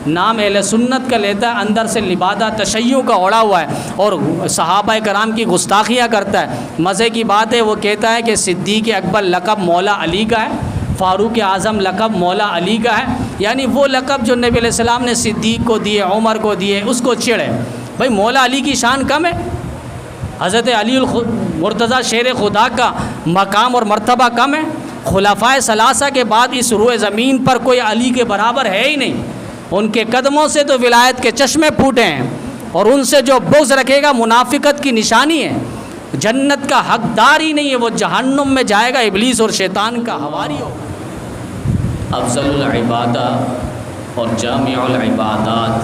نام اہل سنت کا لیتا ہے، اندر سے لبادہ تشیع کا اوڑا ہوا ہے اور صحابہ کرام کی گستاخیاں کرتا ہے۔ مزے کی بات ہے، وہ کہتا ہے کہ صدیق اکبر لقب مولا علی کا ہے، فاروق اعظم لقب مولا علی کا ہے، یعنی وہ لقب جو نبی علیہ السلام نے صدیق کو دیے، عمر کو دیے، اس کو چھیڑے۔ بھائی مولا علی کی شان کم ہے؟ حضرت علی مرتضیٰ شیر خدا کا مقام اور مرتبہ کم ہے؟ خلفائے ثلاثہ کے بعد اس روئے زمین پر کوئی علی کے برابر ہے ہی نہیں۔ ان کے قدموں سے تو ولایت کے چشمے پھوٹے ہیں، اور ان سے جو بغض رکھے گا منافقت کی نشانی ہے، جنت کا حقدار ہی نہیں ہے، وہ جہنم میں جائے گا، ابلیس اور شیطان کا حواری ہوگا۔ افضل العبادہ اور جامع العبادات،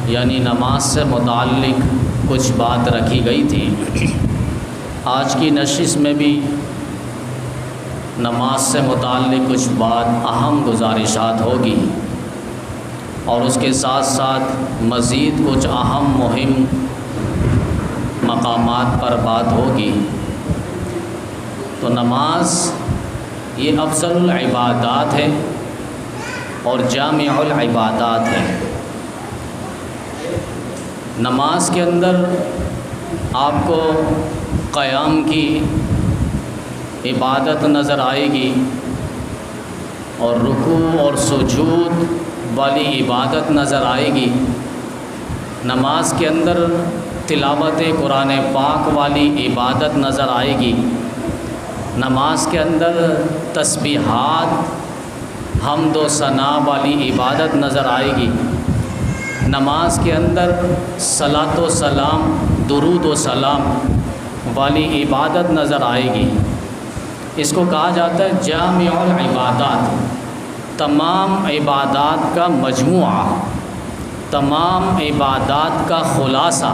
یعنی نماز سے متعلق کچھ بات رکھی گئی تھی۔ آج کی نشست میں بھی نماز سے متعلق کچھ بات اہم گزارشات ہوگی، اور اس کے ساتھ ساتھ مزید کچھ اہم مہم مقامات پر بات ہوگی۔ تو نماز یہ افضل العبادات ہے اور جامع العبادات ہے۔ نماز کے اندر آپ کو قیام کی عبادت نظر آئے گی، اور رکوع اور سجود والی عبادت نظر آئے گی۔ نماز کے اندر تلاوت قرآن پاک والی عبادت نظر آئے گی۔ نماز کے اندر تسبیحات، حمد و ثنا والی عبادت نظر آئے گی۔ نماز کے اندر صلاۃ و سلام، درود و سلام والی عبادت نظر آئے گی۔ اس کو کہا جاتا ہے جامع العبادات، تمام عبادات کا مجموعہ، تمام عبادات کا خلاصہ۔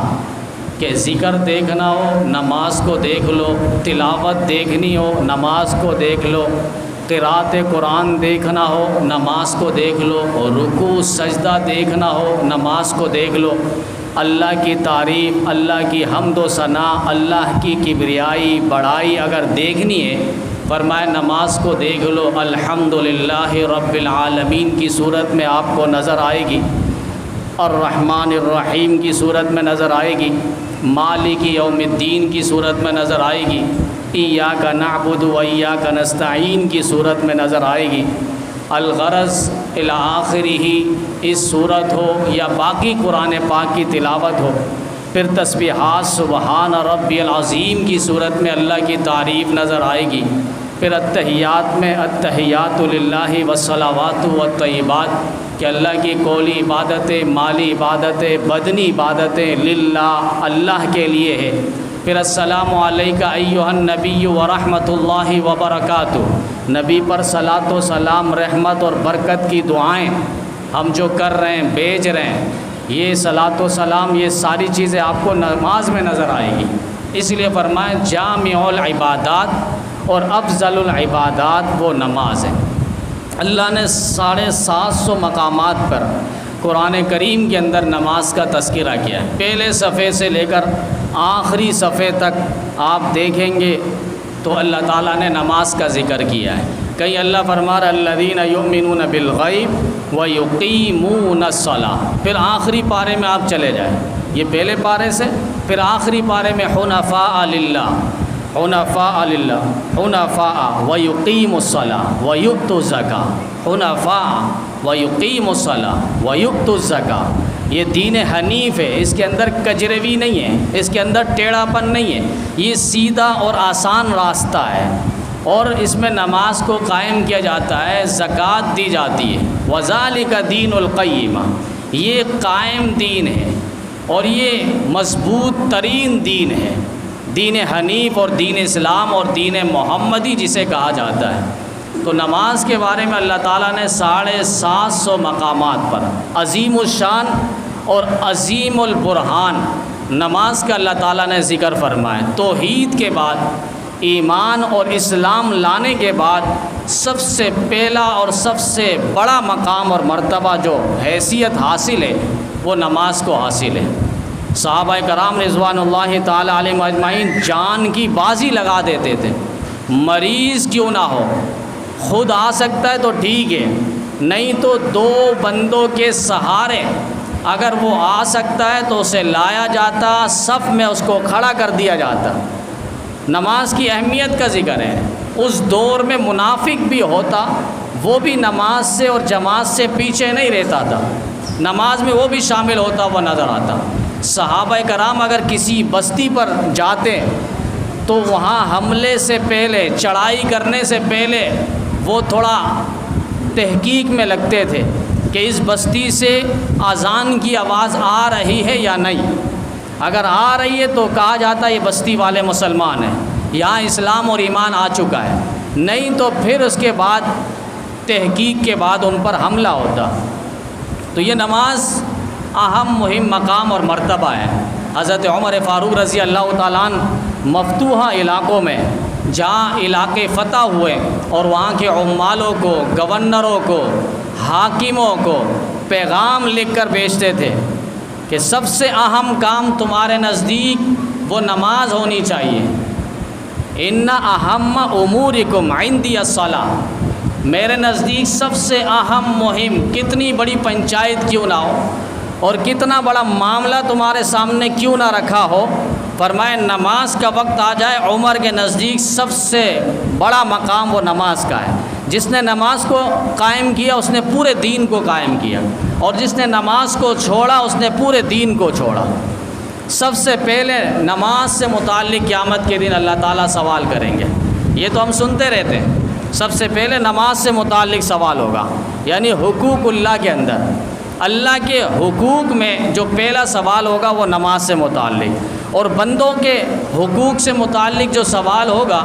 کہ ذکر دیکھنا ہو نماز کو دیکھ لو، تلاوت دیکھنی ہو نماز کو دیکھ لو، قرأت قرآن دیکھنا ہو نماز کو دیکھ لو، اور رکوع سجدہ دیکھنا ہو نماز کو دیکھ لو۔ اللہ کی تعریف، اللہ کی حمد و ثنا، اللہ کی کبریائی بڑائی اگر دیکھنی ہے، فرمائے نماز کو دیکھ لو۔ الحمدللہ رب العالمین کی صورت میں آپ کو نظر آئے گی، الرحمن الرحیم کی صورت میں نظر آئے گی، مالک یوم الدین کی صورت میں نظر آئے گی، ایاک نعبد و ایاک نستعین کی صورت میں نظر آئے گی۔ الغرض الی آخرہ اس صورت ہو یا باقی قرآن پاک کی تلاوت ہو، پھر تسبیحات سبحان ربی العظیم کی صورت میں اللہ کی تعریف نظر آئے گی۔ پھر التحیات میں التحیات للہ والصلوات والطیبات، کہ اللہ کی قولی عبادتیں، مالی عبادتیں، بدنی عبادتیں للہ، اللہ کے لیے ہے۔ پھر السلام علیکہ ایھا النبی ورحمۃ اللہ وبرکاتہ، نبی پر صلاۃ و سلام، رحمت اور برکت کی دعائیں ہم جو کر رہے ہیں، بھیج رہے ہیں، یہ صلاۃ و سلام، یہ ساری چیزیں آپ کو نماز میں نظر آئے گی۔ اس لیے فرمائیں جامع العبادات اور افضل العبادات وہ نماز ہے۔ اللہ نے 750 مقامات پر قرآن کریم کے اندر نماز کا تذکرہ کیا ہے۔ پہلے صفحے سے لے کر آخری صفحے تک آپ دیکھیں گے تو اللہ تعالیٰ نے نماز کا ذکر کیا ہے۔ کہیں اللہ فرما رہا الذین یؤمنون بالغیب ویقیمون الصلاۃ، پھر آخری پارے میں آپ چلے جائیں، یہ پہلے پارے سے پھر آخری پارے میں حنفاء للہ، حنفاء للہ، حنفاء ویقیموا الصلاۃ ویؤتوا الزکاۃ، حنفاء ویقیموا الصلاۃ ویؤتوا الزکاۃ، یہ دین حنیف ہے، اس کے اندر کجروی نہیں ہے، اس کے اندر ٹیڑھا پن نہیں ہے، یہ سیدھا اور آسان راستہ ہے، اور اس میں نماز کو قائم کیا جاتا ہے، زکوٰۃ دی جاتی ہے۔ وذالک دین القیمہ، یہ قائم دین ہے اور یہ مضبوط ترین دین ہے، دین حنیف اور دین اسلام اور دین محمدی جسے کہا جاتا ہے۔ تو نماز کے بارے میں اللہ تعالیٰ نے 750 مقامات پر عظیم الشان اور عظیم البرہان نماز کا اللہ تعالیٰ نے ذکر فرمایا۔ توحید کے بعد، ایمان اور اسلام لانے کے بعد سب سے پہلا اور سب سے بڑا مقام اور مرتبہ جو حیثیت حاصل ہے وہ نماز کو حاصل ہے۔ صحابہ کرام رضوان اللہ تعالی علیہم اجمعین جان کی بازی لگا دیتے تھے، مریض کیوں نہ ہو، خود آ سکتا ہے تو ٹھیک ہے، نہیں تو دو بندوں کے سہارے اگر وہ آ سکتا ہے تو اسے لایا جاتا، صف میں اس کو کھڑا کر دیا جاتا۔ نماز کی اہمیت کا ذکر ہے۔ اس دور میں منافق بھی ہوتا، وہ بھی نماز سے اور جماعت سے پیچھے نہیں رہتا تھا، نماز میں وہ بھی شامل ہوتا ہوا نظر آتا۔ صحابہ کرام اگر کسی بستی پر جاتے تو وہاں حملے سے پہلے، چڑھائی کرنے سے پہلے وہ تھوڑا تحقیق میں لگتے تھے کہ اس بستی سے اذان کی آواز آ رہی ہے یا نہیں۔ اگر آ رہی ہے تو کہا جاتا یہ بستی والے مسلمان ہیں، یہاں اسلام اور ایمان آ چکا ہے، نہیں تو پھر اس کے بعد تحقیق کے بعد ان پر حملہ ہوتا۔ تو یہ نماز اہم مہم مقام اور مرتبہ ہے۔ حضرت عمر فاروق رضی اللہ تعالیٰ عنہ مفتوحہ علاقوں میں جہاں علاقے فتح ہوئے اور وہاں کے عمالوں کو، گورنروں کو، حاکموں کو پیغام لکھ کر بھیجتے تھے کہ سب سے اہم کام تمہارے نزدیک وہ نماز ہونی چاہیے۔ ان اہم امورکم عندی الصلاۃ، میرے نزدیک سب سے اہم مہم، کتنی بڑی پنچایت کیوں نہ ہو اور کتنا بڑا معاملہ تمہارے سامنے کیوں نہ رکھا ہو، فرمائے نماز کا وقت آ جائے، عمر کے نزدیک سب سے بڑا مقام وہ نماز کا ہے۔ جس نے نماز کو قائم کیا اس نے پورے دین کو قائم کیا، اور جس نے نماز کو چھوڑا اس نے پورے دین کو چھوڑا۔ سب سے پہلے نماز سے متعلق قیامت کے دن اللہ تعالیٰ سوال کریں گے، یہ تو ہم سنتے رہتے ہیں، سب سے پہلے نماز سے متعلق سوال ہوگا، یعنی حقوق اللہ کے اندر اللہ کے حقوق میں جو پہلا سوال ہوگا وہ نماز سے متعلق، اور بندوں کے حقوق سے متعلق جو سوال ہوگا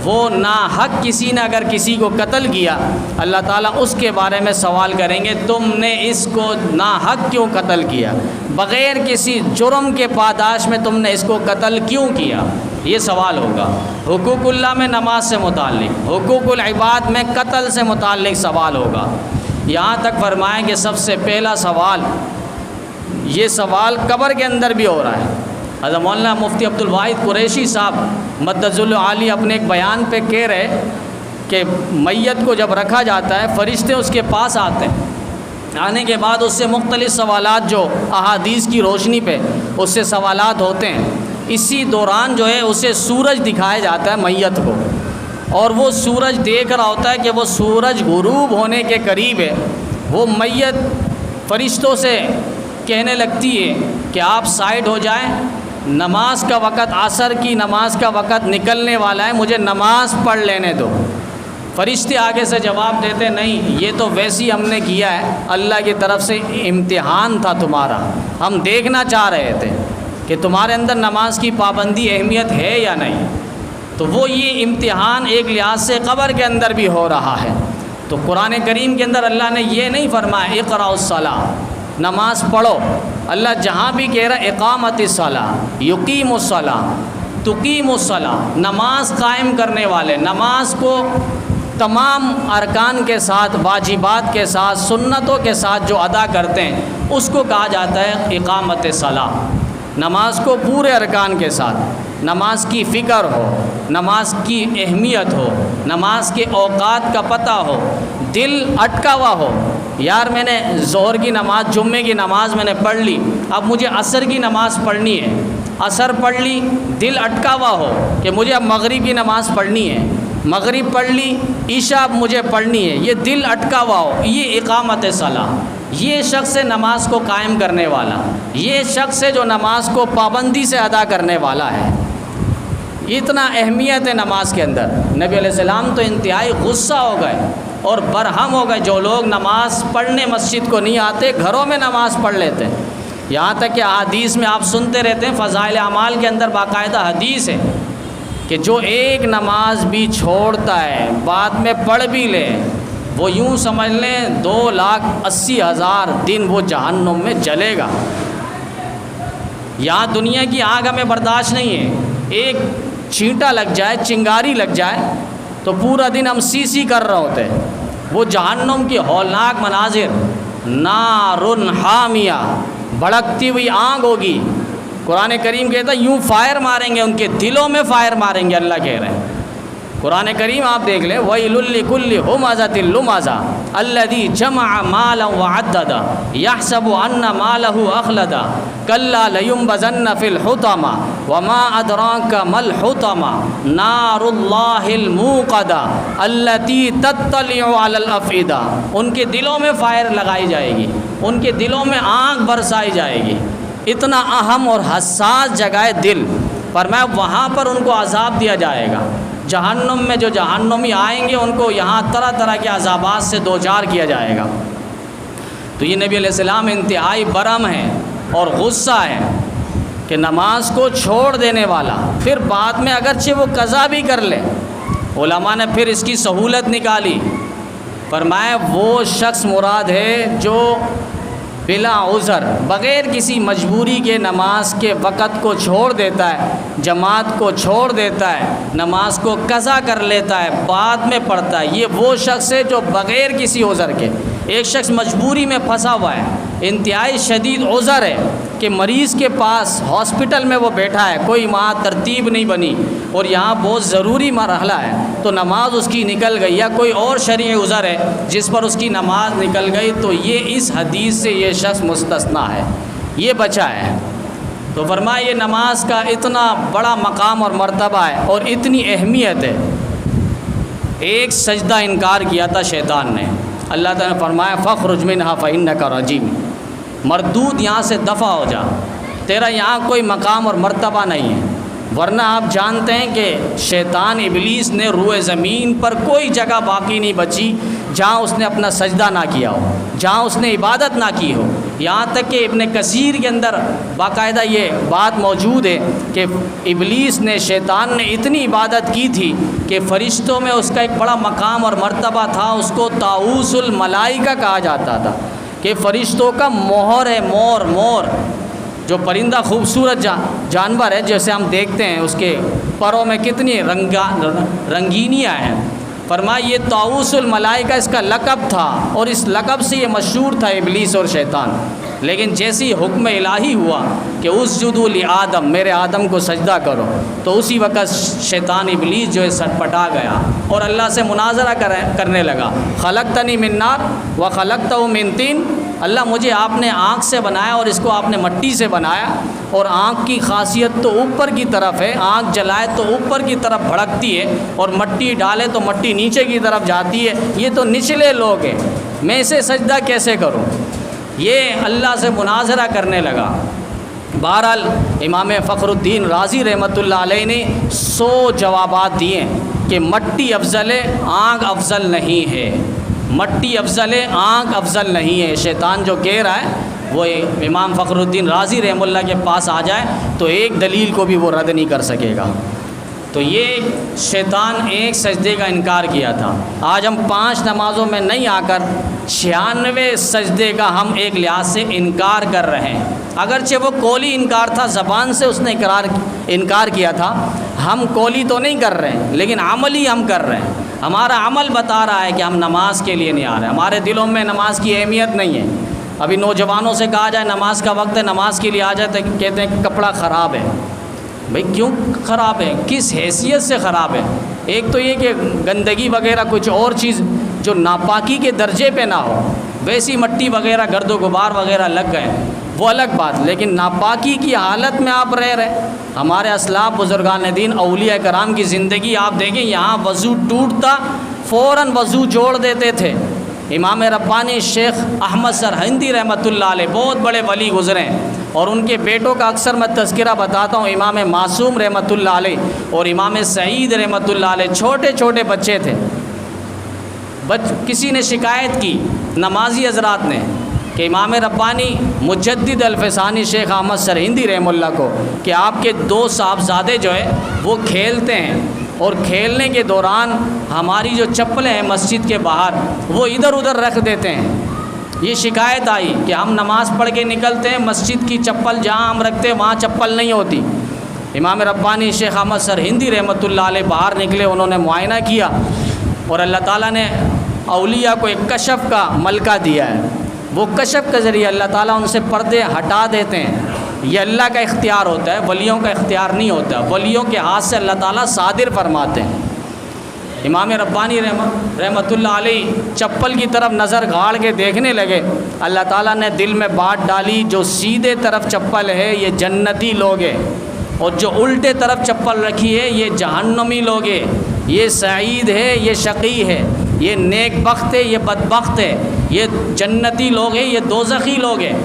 وہ ناحق کسی نے اگر کسی کو قتل کیا، اللہ تعالیٰ اس کے بارے میں سوال کریں گے، تم نے اس کو ناحق کیوں قتل کیا، بغیر کسی جرم کے پاداش میں تم نے اس کو قتل کیوں کیا، یہ سوال ہوگا۔ حقوق اللہ میں نماز سے متعلق، حقوق العباد میں قتل سے متعلق سوال ہوگا۔ یہاں تک فرمائیں کہ سب سے پہلا سوال، یہ سوال قبر کے اندر بھی ہو رہا ہے۔ حضرت مولانا مفتی عبد الواحد قریشی صاحب مدد العالی اپنے ایک بیان پہ کہہ رہے کہ میت کو جب رکھا جاتا ہے فرشتے اس کے پاس آتے ہیں، آنے کے بعد اس سے مختلف سوالات جو احادیث کی روشنی پہ اس سے سوالات ہوتے ہیں، اسی دوران جو ہے اسے سورج دکھایا جاتا ہے میت کو، اور وہ سورج دیکھ رہا ہوتا ہے کہ وہ سورج غروب ہونے کے قریب ہے۔ وہ میت فرشتوں سے کہنے لگتی ہے کہ آپ سائڈ ہو جائیں، نماز کا وقت، عصر کی نماز کا وقت نکلنے والا ہے، مجھے نماز پڑھ لینے دو۔ فرشتے آگے سے جواب دیتے نہیں، یہ تو ویسی ہم نے کیا ہے، اللہ کی طرف سے امتحان تھا تمہارا، ہم دیکھنا چاہ رہے تھے کہ تمہارے اندر نماز کی پابندی اہمیت ہے یا نہیں۔ تو وہ یہ امتحان ایک لحاظ سے قبر کے اندر بھی ہو رہا ہے۔ تو قرآن کریم کے اندر اللہ نے یہ نہیں فرمایا اقرأ الصلاۃ، نماز پڑھو، اللہ جہاں بھی کہہ رہا اقامت الصلاۃ، یقیم الصلاۃ، تقیم الصلاۃ، نماز قائم کرنے والے، نماز کو تمام ارکان کے ساتھ، واجبات کے ساتھ، سنتوں کے ساتھ جو ادا کرتے ہیں اس کو کہا جاتا ہے اقامت صلاۃ۔ نماز کو پورے ارکان کے ساتھ، نماز کی فکر ہو، نماز کی اہمیت ہو، نماز کے اوقات کا پتہ ہو، دل اٹکا ہوا ہو، یار میں نے ظہر کی نماز، جمعے کی نماز میں نے پڑھ لی، اب مجھے عصر کی نماز پڑھنی ہے، عصر پڑھ لی، دل اٹکا ہوا ہو کہ مجھے اب مغرب کی نماز پڑھنی ہے، مغرب پڑھ لی، عشاء اب مجھے پڑھنی ہے، یہ دل اٹکا ہوا ہو، یہ اقامت صلاۃ۔ یہ شخص ہے نماز کو قائم کرنے والا، یہ شخص ہے جو نماز کو پابندی سے ادا کرنے والا ہے۔ اتنا اہمیت ہے نماز کے اندر۔ نبی علیہ السلام تو انتہائی غصہ ہو گئے اور برہم ہو گئے، جو لوگ نماز پڑھنے مسجد کو نہیں آتے، گھروں میں نماز پڑھ لیتے ہیں۔ یہاں تک کہ حدیث میں آپ سنتے رہتے ہیں، فضائل اعمال کے اندر باقاعدہ حدیث ہے کہ جو ایک نماز بھی چھوڑتا ہے، بعد میں پڑھ بھی لے، وہ یوں سمجھ لیں 2,80,000 دن وہ جہنم میں جلے گا۔ یہاں دنیا کی آگ ہمیں برداشت نہیں ہے، ایک چھینٹا لگ جائے، چنگاری لگ جائے تو پورا دن ہم سی کر رہے ہوتے ہیں۔ وہ جہنم کی ہولناک مناظر، نار حامیہ، بھڑکتی ہوئی آگ ہوگی۔ قرآن کریم کہتا ہے یوں فائر ماریں گے، ان کے دلوں میں فائر ماریں گے، اللہ کہہ رہے ہیں قرآن کریم آپ دیکھ لیں، وَيْلٌ لِكُلِّ هُمَزَةٍ لُمَزَةٍ الَّذِي جَمَعَ مَالًا وَعَدَّدَ يَحْسَبُ أَنَّ مَالَهُ أَخْلَدَ كَلَّا لَيُنبَذَنَّ فِي الْحُطَمَةِ وَمَا أَدْرَاكَ مَا الْحُطَمَةُ نَارُ اللَّهِ الْمُوقَدَةُ الَّتِي تَطَّلِعُ عَلَى الْأَفْئِدَةِ، ان کے دلوں میں فائر لگائی جائے گی، ان کے دلوں میں آگ برسائی جائے گی۔ اتنا اہم اور حساس جگہ ہے دل، فرمایا وہاں پر ان کو عذاب دیا جائے گا۔ جہنم میں جو جہنمی آئیں گے ان کو یہاں طرح طرح کے عذابات سے دوچار کیا جائے گا۔ تو یہ نبی علیہ السلام انتہائی برہم ہیں اور غصہ ہے کہ نماز کو چھوڑ دینے والا پھر بعد میں اگرچہ وہ قضا بھی کر لے، علماء نے پھر اس کی سہولت نکالی، فرمایا وہ شخص مراد ہے جو بلا عذر بغیر کسی مجبوری کے نماز کے وقت کو چھوڑ دیتا ہے، جماعت کو چھوڑ دیتا ہے، نماز کو قضا کر لیتا ہے، بعد میں پڑھتا ہے، یہ وہ شخص ہے جو بغیر کسی عذر کے۔ ایک شخص مجبوری میں پھنسا ہوا ہے، انتہائی شدید عذر ہے کہ مریض کے پاس ہاسپٹل میں وہ بیٹھا ہے، کوئی وہاں ترتیب نہیں بنی اور یہاں بہت ضروری مرحلہ ہے تو نماز اس کی نکل گئی، یا کوئی اور شرعی عذر ہے جس پر اس کی نماز نکل گئی، تو یہ اس حدیث سے یہ شخص مستثنا ہے، یہ بچا ہے۔ تو فرمایا یہ نماز کا اتنا بڑا مقام اور مرتبہ ہے اور اتنی اہمیت ہے۔ ایک سجدہ انکار کیا تھا شیطان نے، اللہ تعالیٰ نے فرمایا فَاخْرُجْ مِنْهَا فَإِنَّكَ رَجِيمٌ، مردود یہاں سے دفع ہو جا، تیرا یہاں کوئی مقام اور مرتبہ نہیں ہے۔ ورنہ آپ جانتے ہیں کہ شیطان ابلیس نے روئے زمین پر کوئی جگہ باقی نہیں بچی جہاں اس نے اپنا سجدہ نہ کیا ہو، جہاں اس نے عبادت نہ کی ہو۔ یہاں تک کہ ابن کثیر کے اندر باقاعدہ یہ بات موجود ہے کہ ابلیس نے، شیطان نے اتنی عبادت کی تھی کہ فرشتوں میں اس کا ایک بڑا مقام اور مرتبہ تھا، اس کو طاؤوس الملائکہ کہا جاتا تھا کہ فرشتوں کا مور ہے، مور جو پرندہ خوبصورت جانور ہے جیسے ہم دیکھتے ہیں، اس کے پروں میں کتنی رنگینیاں ہیں۔ فرمایا یہ طاؤوس الملائکہ اس کا لقب تھا اور اس لقب سے یہ مشہور تھا ابلیس اور شیطان۔ لیکن جیسی حکم الہی ہوا کہ اسجدوا لآدم، میرے آدم کو سجدہ کرو، تو اسی وقت شیطان ابلیس جو ہے سٹپٹا گیا اور اللہ سے مناظرہ کرنے لگا، خلقتنی من نار وخلقتہ من طین، اللہ مجھے آپ نے آنکھ سے بنایا اور اس کو آپ نے مٹی سے بنایا، اور آنکھ کی خاصیت تو اوپر کی طرف ہے، آنکھ جلائے تو اوپر کی طرف بھڑکتی ہے اور مٹی ڈالے تو مٹی نیچے کی طرف جاتی ہے، یہ تو نچلے لوگ ہیں، میں اسے سجدہ کیسے کروں؟ یہ اللہ سے مناظرہ کرنے لگا۔ بہرحال امام فخر الدین رازی رحمۃ اللہ علیہ نے 100 جوابات دیے کہ مٹی افضل ہے، آنکھ افضل نہیں ہے، مٹی افضل ہے، آنکھ افضل نہیں ہے۔ شیطان جو کہہ رہا ہے وہ امام فخر الدین رازی رحمہ اللہ کے پاس آ جائے تو ایک دلیل کو بھی وہ رد نہیں کر سکے گا۔ تو یہ شیطان ایک سجدے کا انکار کیا تھا۔ آج ہم 5 نمازوں میں نہیں آ کر 96 سجدے کا ہم ایک لحاظ سے انکار کر رہے ہیں، اگرچہ وہ قولی انکار تھا، زبان سے اس نے انکار کیا تھا، ہم قولی تو نہیں کر رہے ہیں لیکن عملی ہم کر رہے ہیں۔ ہمارا عمل بتا رہا ہے کہ ہم نماز کے لیے نہیں آ رہے، ہمارے دلوں میں نماز کی اہمیت نہیں ہے۔ ابھی نوجوانوں سے کہا جائے نماز کا وقت ہے، نماز کے لیے آ جائے تو کہتے ہیں کہ کپڑا خراب ہے۔ بھئی کیوں خراب ہے؟ کس حیثیت سے خراب ہے؟ ایک تو یہ کہ گندگی وغیرہ کچھ اور چیز جو ناپاکی کے درجے پہ نہ ہو، ویسی مٹی وغیرہ گرد و غبار وغیرہ لگ گئے وہ الگ بات، لیکن ناپاکی کی حالت میں آپ رہ رہے۔ ہمارے اسلاف بزرگان دین اولیاء کرام کی زندگی آپ دیکھیں، یہاں وضو ٹوٹتا فوراً وضو جوڑ دیتے تھے۔ امام ربانی شیخ احمد سرہندی رحمۃ اللہ علیہ بہت بڑے ولی گزرے ہیں، اور ان کے بیٹوں کا اکثر میں تذکرہ بتاتا ہوں، امام معصوم رحمۃ اللہ علیہ اور امام سعید رحمۃ اللہ علیہ چھوٹے چھوٹے بچے تھے۔ کسی نے شکایت کی نمازی حضرات نے کہ امام ربانی مجدد الفسانی شیخ احمد سرہندی رحمہ اللہ کو کہ آپ کے 2 صاحبزادے جو ہے وہ کھیلتے ہیں اور کھیلنے کے دوران ہماری جو چپلیں ہیں مسجد کے باہر وہ ادھر ادھر رکھ دیتے ہیں۔ یہ شکایت آئی کہ ہم نماز پڑھ کے نکلتے ہیں، مسجد کی چپل جہاں ہم رکھتے ہیں وہاں چپل نہیں ہوتی۔ امام ربانی شیخ احمد سرہندی رحمۃ اللہ علیہ باہر نکلے، انہوں نے معائنہ کیا اور اللہ تعالیٰ نے اولیاء کو ایک کشف کا ملکہ دیا ہے، وہ کشف کے ذریعے اللہ تعالیٰ ان سے پردے ہٹا دیتے ہیں۔ یہ اللہ کا اختیار ہوتا ہے، ولیوں کا اختیار نہیں ہوتا، ولیوں کے ہاتھ سے اللہ تعالیٰ صادر فرماتے ہیں۔ امام ربانی رحمۃ اللہ علیہ چپل کی طرف نظر گاڑ کے دیکھنے لگے، اللہ تعالیٰ نے دل میں بات ڈالی جو سیدھے طرف چپل ہے یہ جنتی لوگ ہیں، اور جو الٹے طرف چپل رکھی ہے یہ جہنمی لوگ ہیں، یہ سعید ہے یہ شقی ہے، یہ نیک بخت ہے یہ بدبخت ہے، یہ جنتی لوگ ہیں یہ دوزخی لوگ ہیں۔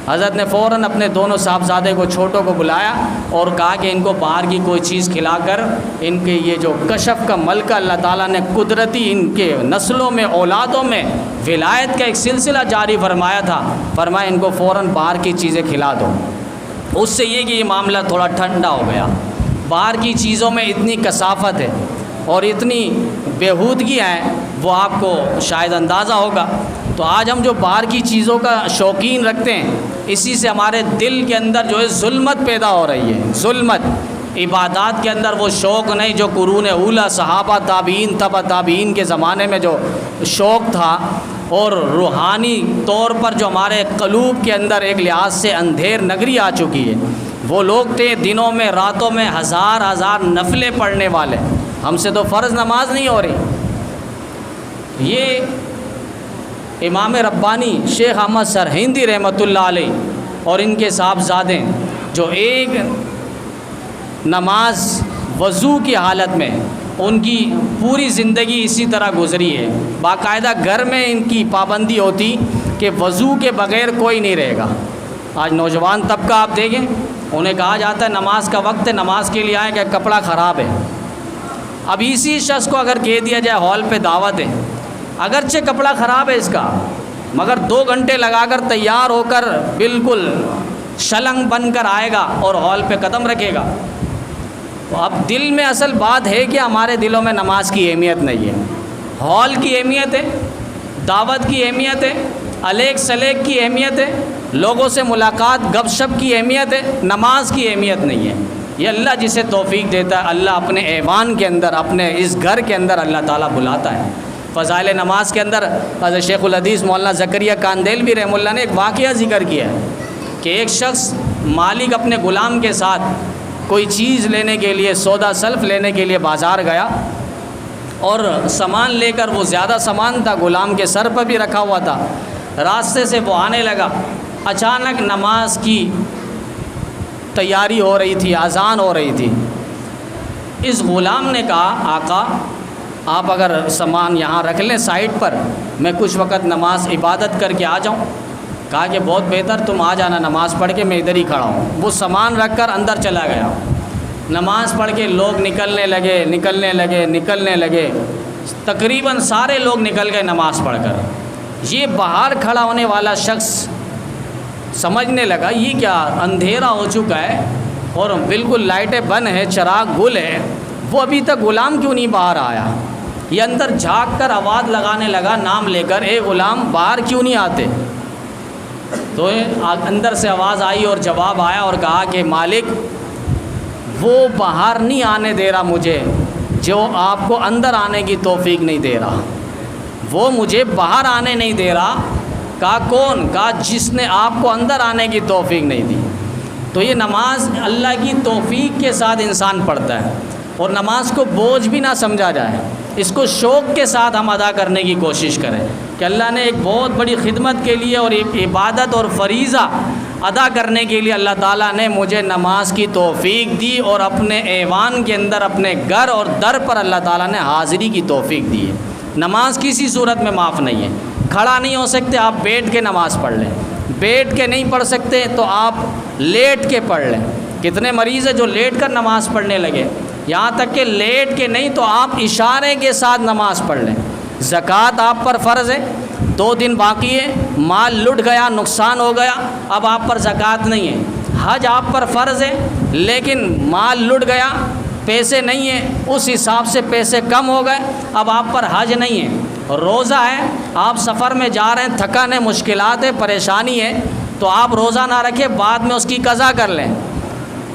حضرت نے فوراً اپنے دونوں صاحبزادے کو چھوٹوں کو بلایا اور کہا کہ ان کو باہر کی کوئی چیز کھلا کر ان کے یہ جو کشف کا ملکہ اللہ تعالیٰ نے قدرتی ان کے نسلوں میں اولادوں میں ولایت کا ایک سلسلہ جاری فرمایا تھا، فرمایا ان کو فوراً باہر کی چیزیں کھلا دو۔ اس سے یہ کہ یہ معاملہ تھوڑا ٹھنڈا ہو گیا۔ باہر کی چیزوں میں اتنی کثافت ہے اور اتنی بیہودگیاں ہیں وہ آپ کو شاید اندازہ ہوگا۔ تو آج ہم جو باہر کی چیزوں کا شوقین رکھتے ہیں، اسی سے ہمارے دل کے اندر جو ہے ظلمت پیدا ہو رہی ہے، ظلمت۔ عبادات کے اندر وہ شوق نہیں جو قرون اولیٰ صحابہ تابعین تبع تابعین کے زمانے میں جو شوق تھا، اور روحانی طور پر جو ہمارے قلوب کے اندر ایک لحاظ سے اندھیر نگری آ چکی ہے۔ وہ لوگ تھے دنوں میں راتوں میں ہزار ہزار نفلیں پڑھنے والے، ہم سے تو فرض نماز نہیں ہو رہی۔ یہ امام ربانی شیخ احمد سرہندی رحمۃ اللہ علیہ اور ان کے صاحبزادے جو ایک نماز وضو کی حالت میں ان کی پوری زندگی اسی طرح گزری ہے، باقاعدہ گھر میں ان کی پابندی ہوتی کہ وضو کے بغیر کوئی نہیں رہے گا۔ آج نوجوان طبقہ آپ دیکھیں، انہیں کہا جاتا ہے نماز کا وقت ہے، نماز کے لیے آئے کہ کپڑا خراب ہے۔ اب اسی شخص کو اگر کہہ دیا جائے ہال پہ دعوت ہے، اگرچہ کپڑا خراب ہے اس کا، مگر 2 گھنٹے لگا کر تیار ہو کر بالکل شلنگ بن کر آئے گا اور ہال پہ قدم رکھے گا۔ تو اب دل میں اصل بات ہے کہ ہمارے دلوں میں نماز کی اہمیت نہیں ہے، ہال کی اہمیت ہے، دعوت کی اہمیت ہے، الیک سلیک کی اہمیت ہے، لوگوں سے ملاقات گپ شپ کی اہمیت ہے، نماز کی اہمیت نہیں ہے۔ یہ اللہ جسے توفیق دیتا ہے، اللہ اپنے ایوان کے اندر، اپنے اس گھر کے اندر اللہ تعالیٰ بلاتا ہے۔ فضائل نماز کے اندر حضرت شیخ الحدیث مولانا زکریا کاندیلوی رحمہ اللہ نے ایک واقعہ ذکر کیا ہے کہ ایک شخص مالک اپنے غلام کے ساتھ کوئی چیز لینے کے لیے، سودا سلف لینے کے لیے بازار گیا، اور سامان لے کر، وہ زیادہ سامان تھا، غلام کے سر پر بھی رکھا ہوا تھا، راستے سے وہ آنے لگا، اچانک نماز کی تیاری ہو رہی تھی، اذان ہو رہی تھی۔ اس غلام نے کہا آقا آپ اگر سامان یہاں رکھ لیں سائٹ پر، میں کچھ وقت نماز عبادت کر کے آ جاؤں۔ کہا کہ بہت بہتر، تم آ جانا، نماز پڑھ کے میں ادھر ہی کھڑا ہوں۔ وہ سامان رکھ کر اندر چلا گیا، نماز پڑھ کے لوگ نکلنے لگے، تقریباً سارے لوگ نکل گئے نماز پڑھ کر۔ یہ باہر کھڑا ہونے والا شخص سمجھنے لگا یہ کیا، اندھیرا ہو چکا ہے اور بالکل لائٹیں بند ہیں، چراغ گل ہے، وہ ابھی تک غلام کیوں نہیں باہر آیا؟ یہ اندر جھانک کر آواز لگانے لگا نام لے کر، اے غلام باہر کیوں نہیں آتے؟ تو اندر سے آواز آئی اور جواب آیا اور کہا کہ مالک وہ باہر نہیں آنے دے رہا مجھے جو آپ کو اندر آنے کی توفیق نہیں دے رہا، وہ مجھے باہر آنے نہیں دے رہا۔ کہا کون؟ کہا جس نے آپ کو اندر آنے کی توفیق نہیں دی۔ تو یہ نماز اللہ کی توفیق کے ساتھ انسان پڑھتا ہے، اور نماز کو بوجھ بھی نہ سمجھا جائے، اس کو شوق کے ساتھ ہم ادا کرنے کی کوشش کریں کہ اللہ نے ایک بہت بڑی خدمت کے لیے اور ایک عبادت اور فریضہ ادا کرنے کے لیے اللہ تعالیٰ نے مجھے نماز کی توفیق دی، اور اپنے ایوان کے اندر، اپنے گھر اور در پر اللہ تعالیٰ نے حاضری کی توفیق دی ہے۔ نماز کسی صورت میں معاف نہیں ہے۔ کھڑا نہیں ہو سکتے آپ بیٹھ کے نماز پڑھ لیں، بیٹھ کے نہیں پڑھ سکتے تو آپ لیٹ کے پڑھ لیں۔ کتنے مریض ہیں جو لیٹ کر نماز پڑھنے لگے، یہاں تک کہ لیٹ کے نہیں تو آپ اشارے کے ساتھ نماز پڑھ لیں۔ زکوٰۃ آپ پر فرض ہے، 2 دن باقی ہے، مال لٹ گیا، نقصان ہو گیا، اب آپ پر زکوٰۃ نہیں ہے۔ حج آپ پر فرض ہے لیکن مال لٹ گیا، پیسے نہیں ہیں، اس حساب سے پیسے کم ہو گئے، اب آپ پر حج نہیں ہے۔ روزہ ہے، آپ سفر میں جا رہے ہیں، تھکن ہے، مشکلات ہے، پریشانی ہے، تو آپ روزہ نہ رکھیں، بعد میں اس کی قضا کر لیں۔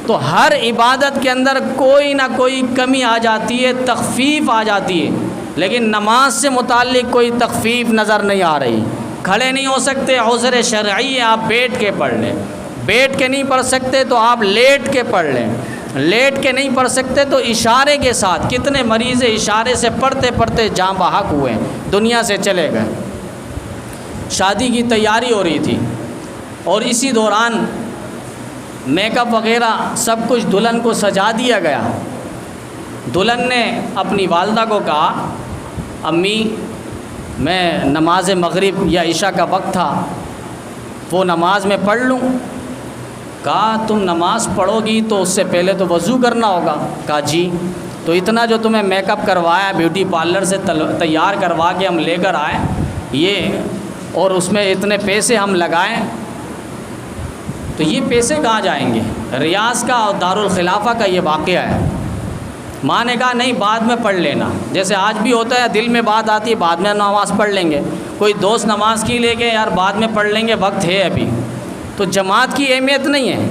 تو ہر عبادت کے اندر کوئی نہ کوئی کمی آ جاتی ہے، تخفیف آ جاتی ہے، لیکن نماز سے متعلق کوئی تخفیف نظر نہیں آ رہی۔ کھڑے نہیں ہو سکتے، عذر شرعی ہے، آپ بیٹھ کے پڑھ لیں۔ بیٹھ کے نہیں پڑھ سکتے تو آپ لیٹ کے پڑھ لیں۔ لیٹ کے نہیں پڑھ سکتے تو اشارے کے ساتھ، کتنے مریض اشارے سے پڑھتے پڑھتے جاں بحق ہوئے، دنیا سے چلے گئے۔ شادی کی تیاری ہو رہی تھی اور اسی دوران میک اپ وغیرہ سب کچھ دلہن کو سجا دیا گیا۔ دلہن نے اپنی والدہ کو کہا امی میں نماز مغرب یا عشاء کا وقت تھا، وہ نماز میں پڑھ لوں؟ کہا تم نماز پڑھو گی تو اس سے پہلے تو وضو کرنا ہوگا۔ کہا جی، تو اتنا جو تمہیں میک اپ کروایا، بیوٹی پارلر سے تیار کروا کے ہم لے کر آئے، یہ اور اس میں اتنے پیسے ہم لگائیں، تو یہ پیسے کہاں جائیں گے؟ ریاض کا اور دارالخلافہ کا یہ واقعہ ہے۔ ماں نے کہا نہیں، بعد میں پڑھ لینا، جیسے آج بھی ہوتا ہے، دل میں بات آتی ہے بعد میں نماز پڑھ لیں گے، کوئی دوست نماز کی لے کے یار بعد میں پڑھ لیں گے، وقت ہے ابھی۔ تو جماعت کی اہمیت نہیں ہے،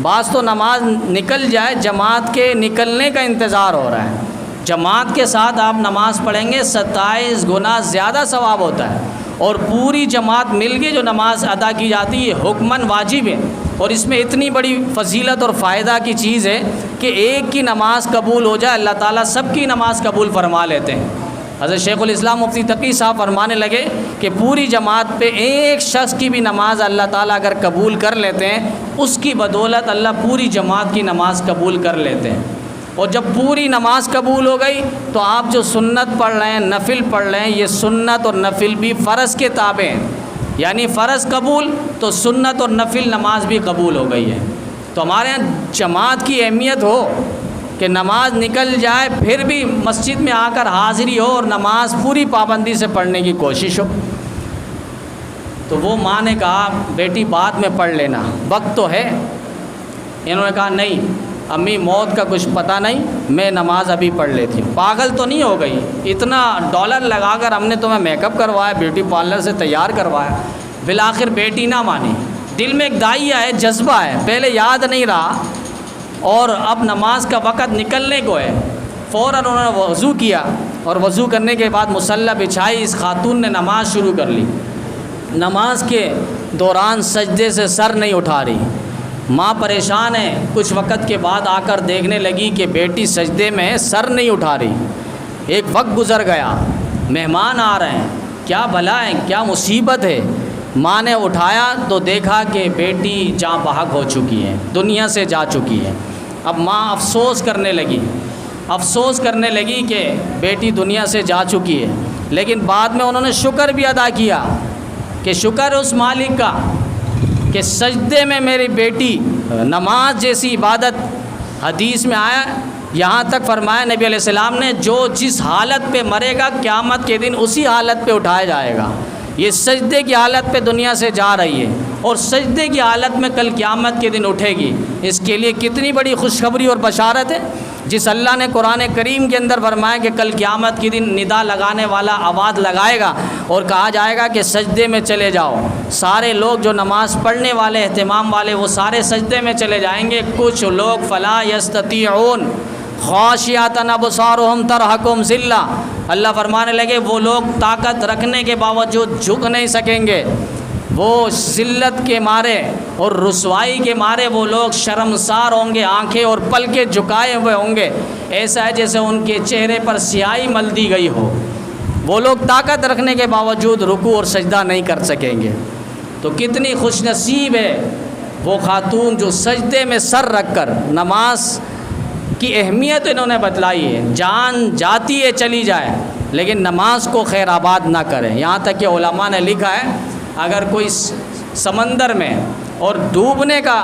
بعض تو نماز نکل جائے، جماعت کے نکلنے کا انتظار ہو رہا ہے، جماعت کے ساتھ آپ نماز پڑھیں گے 27 گنا زیادہ ثواب ہوتا ہے، اور پوری جماعت مل کے جو نماز ادا کی جاتی ہے یہ حکماً واجب ہے، اور اس میں اتنی بڑی فضیلت اور فائدہ کی چیز ہے کہ ایک کی نماز قبول ہو جائے اللہ تعالیٰ سب کی نماز قبول فرما لیتے ہیں۔ حضرت شیخ الاسلام مفتی تقی صاحب فرمانے لگے کہ پوری جماعت پہ ایک شخص کی بھی نماز اللہ تعالیٰ اگر قبول کر لیتے ہیں، اس کی بدولت اللہ پوری جماعت کی نماز قبول کر لیتے ہیں۔ اور جب پوری نماز قبول ہو گئی تو آپ جو سنت پڑھ رہے ہیں، نفل پڑھ رہے ہیں، یہ سنت اور نفل بھی فرض کے تابع ہیں، یعنی فرض قبول تو سنت اور نفل نماز بھی قبول ہو گئی ہے۔ تو ہمارے یہاں جماعت کی اہمیت ہو کہ نماز نکل جائے پھر بھی مسجد میں آ کر حاضری ہو اور نماز پوری پابندی سے پڑھنے کی کوشش ہو۔ تو وہ ماں نے کہا بیٹی بعد میں پڑھ لینا، وقت تو ہے۔ انہوں نے کہا نہیں امی، موت کا کچھ پتہ نہیں، میں نماز ابھی پڑھ لیتی ہوں۔ پاگل تو نہیں ہو گئی؟ اتنا ڈالر لگا کر ہم نے تمہیں میک اپ کروایا، بیوٹی پارلر سے تیار کروایا، بالآخر بیٹی نہ مانی۔ دل میں ایک داعیہ ہے، جذبہ ہے، پہلے یاد نہیں رہا اور اب نماز کا وقت نکلنے کو ہے، فوراً انہوں نے وضو کیا، اور وضو کرنے کے بعد مصلی بچھائی، اس خاتون نے نماز شروع کر لی۔ نماز کے دوران سجدے سے سر نہیں اٹھا رہی، ماں پریشان ہے، کچھ وقت کے بعد آ کر دیکھنے لگی کہ بیٹی سجدے میں سر نہیں اٹھا رہی۔ ایک وقت گزر گیا، مہمان آ رہے ہیں، کیا بھلا ہے، کیا مصیبت ہے؟ ماں نے اٹھایا تو دیکھا کہ بیٹی جاں بحق ہو چکی ہے، دنیا سے جا چکی ہے۔ اب ماں افسوس کرنے لگی کہ بیٹی دنیا سے جا چکی ہے، لیکن بعد میں انہوں نے شکر بھی ادا کیا کہ شکر اس مالک کا کہ سجدے میں میری بیٹی، نماز جیسی عبادت حدیث میں آیا، یہاں تک فرمایا نبی علیہ السلام نے جو جس حالت پہ مرے گا قیامت کے دن اسی حالت پہ اٹھایا جائے گا۔ یہ سجدے کی حالت پہ دنیا سے جا رہی ہے اور سجدے کی حالت میں کل قیامت کے دن اٹھے گی، اس کے لیے کتنی بڑی خوشخبری اور بشارت ہے۔ جس اللہ نے قرآن کریم کے اندر فرمایا کہ کل قیامت کے دن ندا لگانے والا آواز لگائے گا اور کہا جائے گا کہ سجدے میں چلے جاؤ، سارے لوگ جو نماز پڑھنے والے، اہتمام والے، وہ سارے سجدے میں چلے جائیں گے۔ کچھ لوگ فلا یستطیعون خاشعۃ ابصارهم ترہقهم ذلہ، اللہ فرمانے لگے وہ لوگ طاقت رکھنے کے باوجود جھک نہیں سکیں گے، وہ ذلت کے مارے اور رسوائی کے مارے وہ لوگ شرمسار ہوں گے، آنکھیں اور پلکیں جھکائے ہوئے ہوں گے، ایسا ہے جیسے ان کے چہرے پر سیاہی مل دی گئی ہو۔ وہ لوگ طاقت رکھنے کے باوجود رکوع اور سجدہ نہیں کر سکیں گے۔ تو کتنی خوش نصیب ہے وہ خاتون جو سجدے میں سر رکھ کر نماز کی اہمیت انہوں نے بتلائی ہے۔ جان جاتی ہے چلی جائے لیکن نماز کو خیر آباد نہ کریں۔ یہاں تک کہ علماء نے لکھا ہے اگر کوئی سمندر میں اور ڈوبنے کا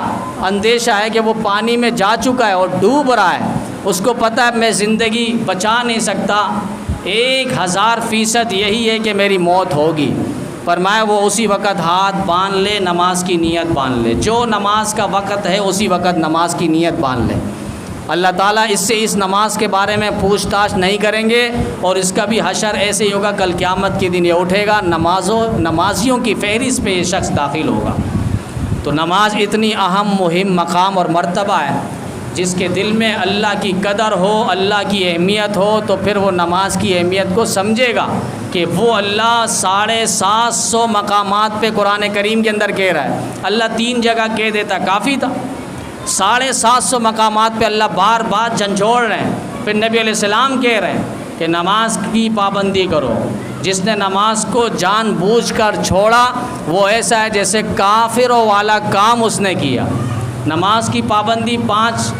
اندیشہ ہے کہ وہ پانی میں جا چکا ہے اور ڈوب رہا ہے، اس کو پتہ ہے میں زندگی بچا نہیں سکتا، 1000% یہی ہے کہ میری موت ہوگی، فرمایا وہ اسی وقت ہاتھ باندھ لے، نماز کی نیت باندھ لے، جو نماز کا وقت ہے اسی وقت نماز کی نیت باندھ لے۔ اللہ تعالیٰ اس سے اس نماز کے بارے میں پوچھ تاچھ نہیں کریں گے، اور اس کا بھی حشر ایسے ہی ہوگا، کل قیامت کے دن یہ اٹھے گا، نمازیوں کی فہرست پہ یہ شخص داخل ہوگا۔ تو نماز اتنی اہم مہم مقام اور مرتبہ ہے، جس کے دل میں اللہ کی قدر ہو، اللہ کی اہمیت ہو، تو پھر وہ نماز کی اہمیت کو سمجھے گا کہ وہ اللہ 750 مقامات پہ قرآن کریم کے اندر کہہ رہا ہے۔ اللہ 3 جگہ کہہ دیتا کافی تھا، 750 مقامات پہ اللہ بار بار جھنجھوڑ رہے ہیں. پھر نبی علیہ السلام کہہ رہے ہیں کہ نماز کی پابندی کرو. جس نے نماز کو جان بوجھ کر چھوڑا وہ ایسا ہے جیسے کافروں والا کام اس نے کیا. نماز کی پابندی 5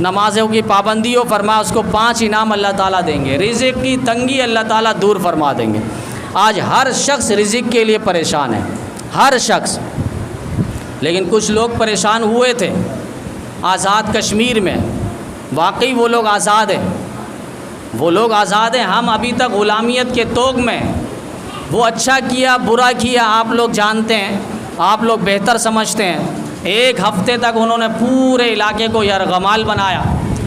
نمازوں کی پابندی ہو، فرمایا اس کو 5 انعام اللہ تعالیٰ دیں گے. رزق کی تنگی اللہ تعالیٰ دور فرما دیں گے. آج ہر شخص رزق کے لیے پریشان ہے، ہر شخص. لیکن کچھ لوگ پریشان ہوئے تھے آزاد کشمیر میں. واقعی وہ لوگ آزاد ہیں، وہ لوگ آزاد ہیں. ہم ابھی تک غلامیت کے طوق میں. وہ اچھا کیا برا کیا آپ لوگ جانتے ہیں، آپ لوگ بہتر سمجھتے ہیں. 1 ہفتے تک انہوں نے پورے علاقے کو یرغمال بنایا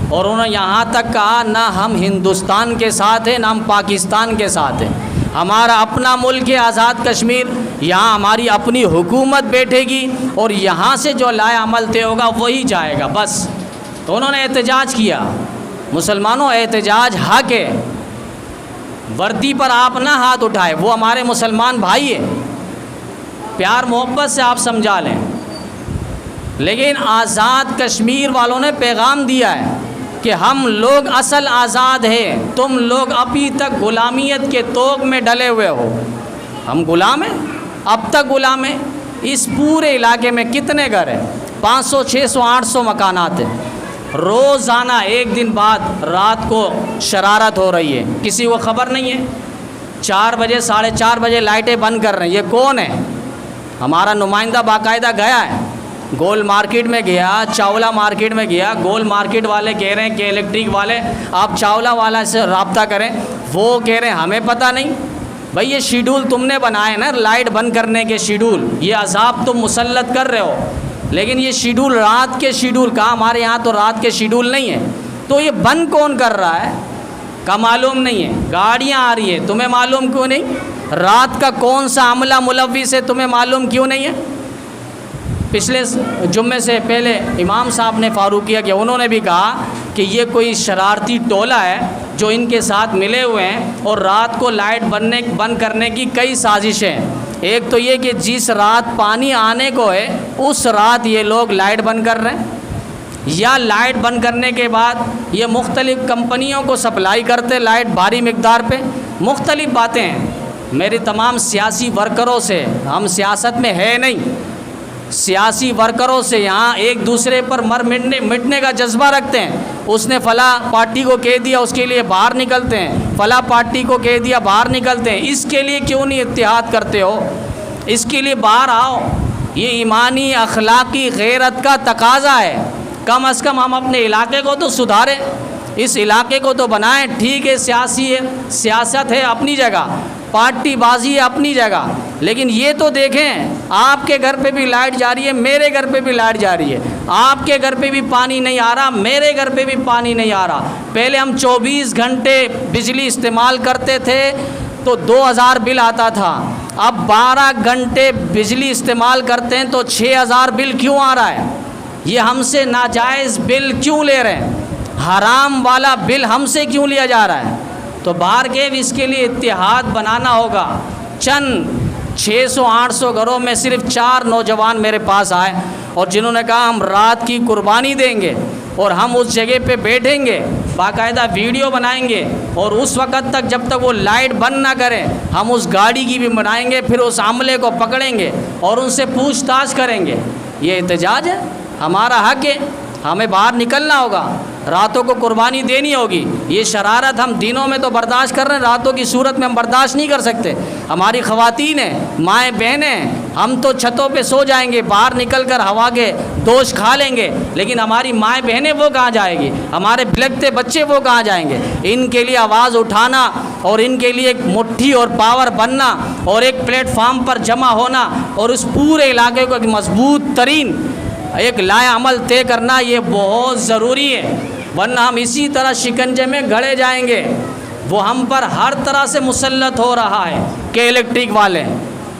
اور انہوں نے یہاں تک کہا نہ ہم ہندوستان کے ساتھ ہیں نہ ہم پاکستان کے ساتھ ہیں. ہمارا اپنا ملک ہے آزاد کشمیر، یہاں ہماری اپنی حکومت بیٹھے گی اور یہاں سے جو لائے عمل طے ہوگا وہی جائے گا بس. تو انہوں نے احتجاج کیا. مسلمانوں احتجاج حق ہے، وردی پر آپ نہ ہاتھ اٹھائے، وہ ہمارے مسلمان بھائی ہیں، پیار محبت سے آپ سمجھا لیں. لیکن آزاد کشمیر والوں نے پیغام دیا ہے کہ ہم لوگ اصل آزاد ہیں، تم لوگ ابھی تک غلامیت کے طوق میں ڈلے ہوئے ہو. ہم غلام ہیں، اب تک غلام ہیں. اس پورے علاقے میں کتنے گھر ہیں؟ 500 600 800 مکانات ہیں. روزانہ 1 دن بعد رات کو شرارت ہو رہی ہے، کسی کو خبر نہیں ہے. 4 بجے 4:30 بجے لائٹیں بند کر رہے ہیں. یہ کون ہے؟ ہمارا نمائندہ باقاعدہ گیا ہے، گول مارکیٹ میں گیا، چاولہ مارکیٹ میں گیا. گول مارکیٹ والے کہہ رہے ہیں کہ الیکٹرک والے آپ چاولہ والا سے رابطہ کریں. وہ کہہ رہے ہیں ہمیں پتہ نہیں. بھئی یہ شیڈول تم نے بنائے نا، لائٹ بند کرنے کے شیڈول، یہ عذاب تم مسلط کر رہے ہو. لیکن یہ شیڈول رات کے شیڈول کہاں؟ ہمارے یہاں تو رات کے شیڈول نہیں ہے. تو یہ بند کون کر رہا ہے کا معلوم نہیں ہے. گاڑیاں آ رہی ہیں تمہیں معلوم کیوں نہیں؟ رات کا کون سا عملہ ملوث ہے تمہیں معلوم کیوں نہیں ہے؟ پچھلے جمعے سے پہلے امام صاحب نے فاروقیہ کہ انہوں نے بھی کہا کہ یہ کوئی شرارتی ٹولہ ہے جو ان کے ساتھ ملے ہوئے ہیں اور رات کو لائٹ بند کرنے کی کئی سازشیں ہیں. ایک تو یہ کہ جس رات پانی آنے کو ہے اس رات یہ لوگ لائٹ بند کر رہے ہیں، یا لائٹ بند کرنے کے بعد یہ مختلف کمپنیوں کو سپلائی کرتے لائٹ بھاری مقدار پہ. مختلف باتیں ہیں. میری تمام سیاسی ورکروں سے، ہم سیاست میں ہے نہیں، سیاسی ورکروں سے یہاں ایک دوسرے پر مٹنے کا جذبہ رکھتے ہیں. اس نے فلاں پارٹی کو کہہ دیا اس کے لیے باہر نکلتے ہیں، فلاں پارٹی کو کہہ دیا باہر نکلتے ہیں. اس کے لیے کیوں نہیں اتحاد کرتے ہو؟ اس کے لیے باہر آؤ. یہ ایمانی اخلاقی غیرت کا تقاضا ہے. کم از کم ہم اپنے علاقے کو تو سدھاریں، اس علاقے کو تو بنائیں. ٹھیک ہے سیاست ہے اپنی جگہ، پارٹی بازی ہے اپنی جگہ، لیکن یہ تو دیکھیں آپ کے گھر پہ بھی لائٹ جا رہی ہے، میرے گھر پہ بھی لائٹ جا رہی ہے. آپ کے گھر پہ بھی پانی نہیں آ رہا، میرے گھر پہ بھی پانی نہیں آ رہا. پہلے ہم 24 گھنٹے بجلی استعمال کرتے تھے تو 2000 بل آتا تھا. اب 12 گھنٹے بجلی استعمال کرتے ہیں تو 6000 بل کیوں آ رہا ہے؟ یہ ہم سے ناجائز بل کیوں لے رہے ہیں؟ حرام والا بل ہم سے کیوں لیا جا رہا ہے؟ تو باہر کے بھی اس کے لیے اتحاد بنانا ہوگا. چند 600-800 گھروں میں صرف 4 نوجوان میرے پاس آئے اور جنہوں نے کہا ہم رات کی قربانی دیں گے اور ہم اس جگہ پہ بیٹھیں گے، باقاعدہ ویڈیو بنائیں گے اور اس وقت تک جب تک وہ لائٹ بند نہ کریں ہم اس گاڑی کی بھی بنائیں گے، پھر اس عملے کو پکڑیں گے اور ان سے پوچھ تاچھ کریں گے. یہ احتجاج ہے، ہمارا حق ہے، ہمیں باہر نکلنا ہوگا، راتوں کو قربانی دینی ہوگی. یہ شرارت ہم دنوں میں تو برداشت کر رہے ہیں، راتوں کی صورت میں ہم برداشت نہیں کر سکتے. ہماری خواتین ہیں، مائیں بہنیں، ہم تو چھتوں پہ سو جائیں گے، باہر نکل کر ہوا کے دوش کھا لیں گے، لیکن ہماری مائیں بہنیں وہ کہاں جائیں گی؟ ہمارے بلکتے بچے وہ کہاں جائیں گے؟ ان کے لیے آواز اٹھانا اور ان کے لیے ایک مٹھی اور پاور بننا اور ایک پلیٹ فارم پر جمع ہونا اور اس پورے علاقے کو ایک مضبوط ترین ایک لائے عمل طے کرنا یہ بہت ضروری ہے. ورنہ ہم اسی طرح شکنجے میں گھڑے جائیں گے. وہ ہم پر ہر طرح سے مسلط ہو رہا ہے کہ الیکٹرک والے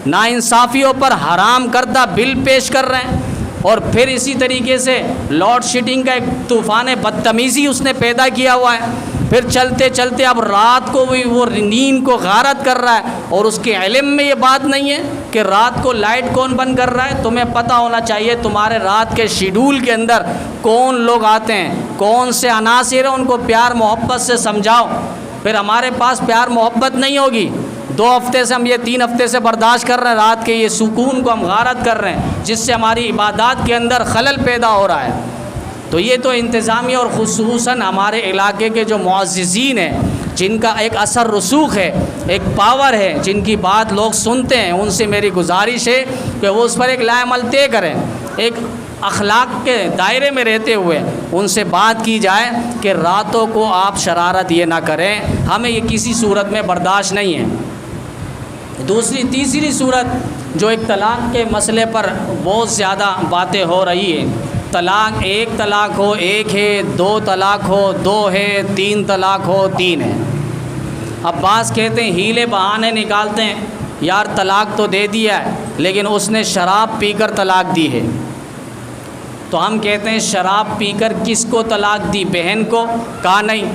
ناانصافیوں پر حرام کردہ بل پیش کر رہے ہیں اور پھر اسی طریقے سے لوڈ شیڈنگ کا ایک طوفان بدتمیزی اس نے پیدا کیا ہوا ہے. پھر چلتے چلتے اب رات کو بھی وہ نیند کو غارت کر رہا ہے اور اس کے علم میں یہ بات نہیں ہے کہ رات کو لائٹ کون بند کر رہا ہے. تمہیں پتہ ہونا چاہیے تمہارے رات کے شیڈول کے اندر کون لوگ آتے ہیں، کون سے عناصر ہیں، ان کو پیار محبت سے سمجھاؤ۔ پھر ہمارے پاس پیار محبت نہیں ہوگی، 2 ہفتے سے ہم یہ 3 ہفتے سے برداشت کر رہے ہیں، رات کے یہ سکون کو ہم غارت کر رہے ہیں، جس سے ہماری عبادات کے اندر خلل پیدا ہو رہا ہے۔ تو یہ تو انتظامیہ اور خصوصاً ہمارے علاقے کے جو معززین ہیں، جن کا ایک اثر رسوخ ہے، ایک پاور ہے، جن کی بات لوگ سنتے ہیں، ان سے میری گزارش ہے کہ وہ اس پر ایک لائے عمل طے کریں، ایک اخلاق کے دائرے میں رہتے ہوئے ان سے بات کی جائے کہ راتوں کو آپ شرارت یہ نہ کریں، ہمیں یہ کسی صورت میں برداشت نہیں ہے۔ تیسری صورت جو ایک طلاق کے مسئلے پر بہت زیادہ باتیں ہو رہی ہیں، طلاق، 1 طلاق ہو 1 ہے، 2 طلاق ہو 2 ہے، 3 طلاق ہو 3 ہے۔ اب بعض کہتے ہیں، ہیلے بہانے نکالتے ہیں، یار طلاق تو دے دیا ہے لیکن اس نے شراب پی کر طلاق دی ہے۔ تو ہم کہتے ہیں شراب پی کر کس کو طلاق دی؟ بہن کو؟ کہا نہیں۔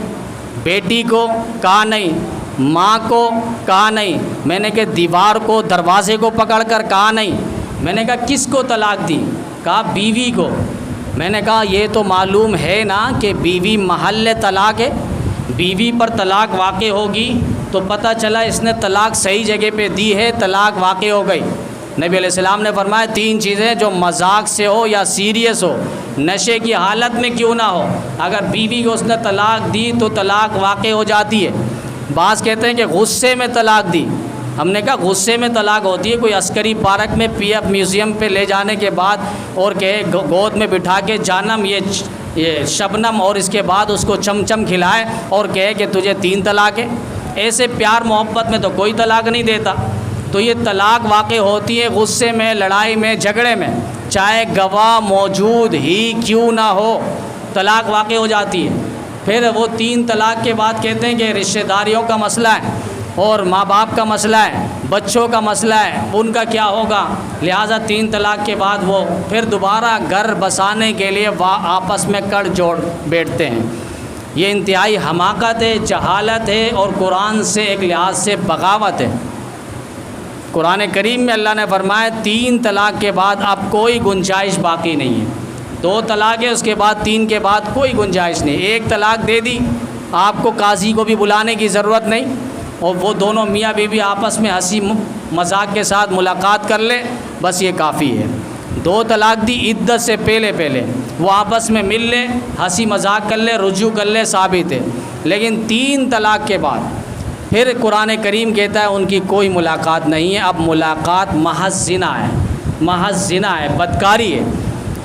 بیٹی کو؟ کہا نہیں۔ ماں کو؟ کہا نہیں۔ میں نے کہا دیوار کو، دروازے کو پکڑ کر؟ کہا نہیں۔ میں نے کہا کس کو طلاق دی؟ کہا بیوی کو۔ میں نے کہا یہ تو معلوم ہے نا کہ بیوی محل طلاق ہے، بیوی پر طلاق واقع ہوگی تو پتہ چلا اس نے طلاق صحیح جگہ پہ دی ہے، طلاق واقع ہو گئی۔ نبی علیہ السلام نے فرمایا 3 چیزیں جو مذاق سے ہو یا سیریس ہو، نشے کی حالت میں کیوں نہ ہو، اگر بیوی کو اس نے طلاق دی تو طلاق واقع ہو جاتی ہے۔ بعض کہتے ہیں کہ غصے میں طلاق دی، ہم نے کہا غصے میں طلاق ہوتی ہے، کوئی عسکری پارک میں پی ایف میوزیم پہ لے جانے کے بعد اور کہے گود میں بٹھا کے جانم یہ شبنم، اور اس کے بعد اس کو چمچم کھلائے اور کہے کہ تجھے 3 طلاق ہے۔ ایسے پیار محبت میں تو کوئی طلاق نہیں دیتا۔ تو یہ طلاق واقع ہوتی ہے غصے میں، لڑائی میں، جھگڑے میں، چاہے گواہ موجود ہی کیوں نہ ہو، طلاق واقع ہو جاتی ہے۔ پھر وہ 3 طلاق کے بعد کہتے ہیں کہ رشتہ داریوں کا مسئلہ ہے اور ماں باپ کا مسئلہ ہے، بچوں کا مسئلہ ہے، ان کا کیا ہوگا، لہٰذا 3 طلاق کے بعد وہ پھر دوبارہ گھر بسانے کے لیے آپس میں کڑ جوڑ بیٹھتے ہیں۔ یہ انتہائی حماقت ہے، جہالت ہے اور قرآن سے ایک لحاظ سے بغاوت ہے۔ قرآن کریم میں اللہ نے فرمایا 3 طلاق کے بعد اب کوئی گنجائش باقی نہیں ہے۔ 2 طلاق ہے، اس کے بعد 3 کے بعد کوئی گنجائش نہیں۔ 1 طلاق دے دی، آپ کو قاضی کو بھی بلانے کی ضرورت نہیں، اور وہ دونوں میاں بیوی آپس میں ہنسی مذاق کے ساتھ ملاقات کر لیں، بس یہ کافی ہے۔ 2 طلاق دی، عدت سے پہلے وہ آپس میں مل لیں، ہنسی مذاق کر لیں، رجوع کر لیں، ثابت ہے۔ لیکن 3 طلاق کے بعد پھر قرآن کریم کہتا ہے ان کی کوئی ملاقات نہیں ہے، اب ملاقات محض زنا ہے، محض زنا ہے، بدکاری ہے۔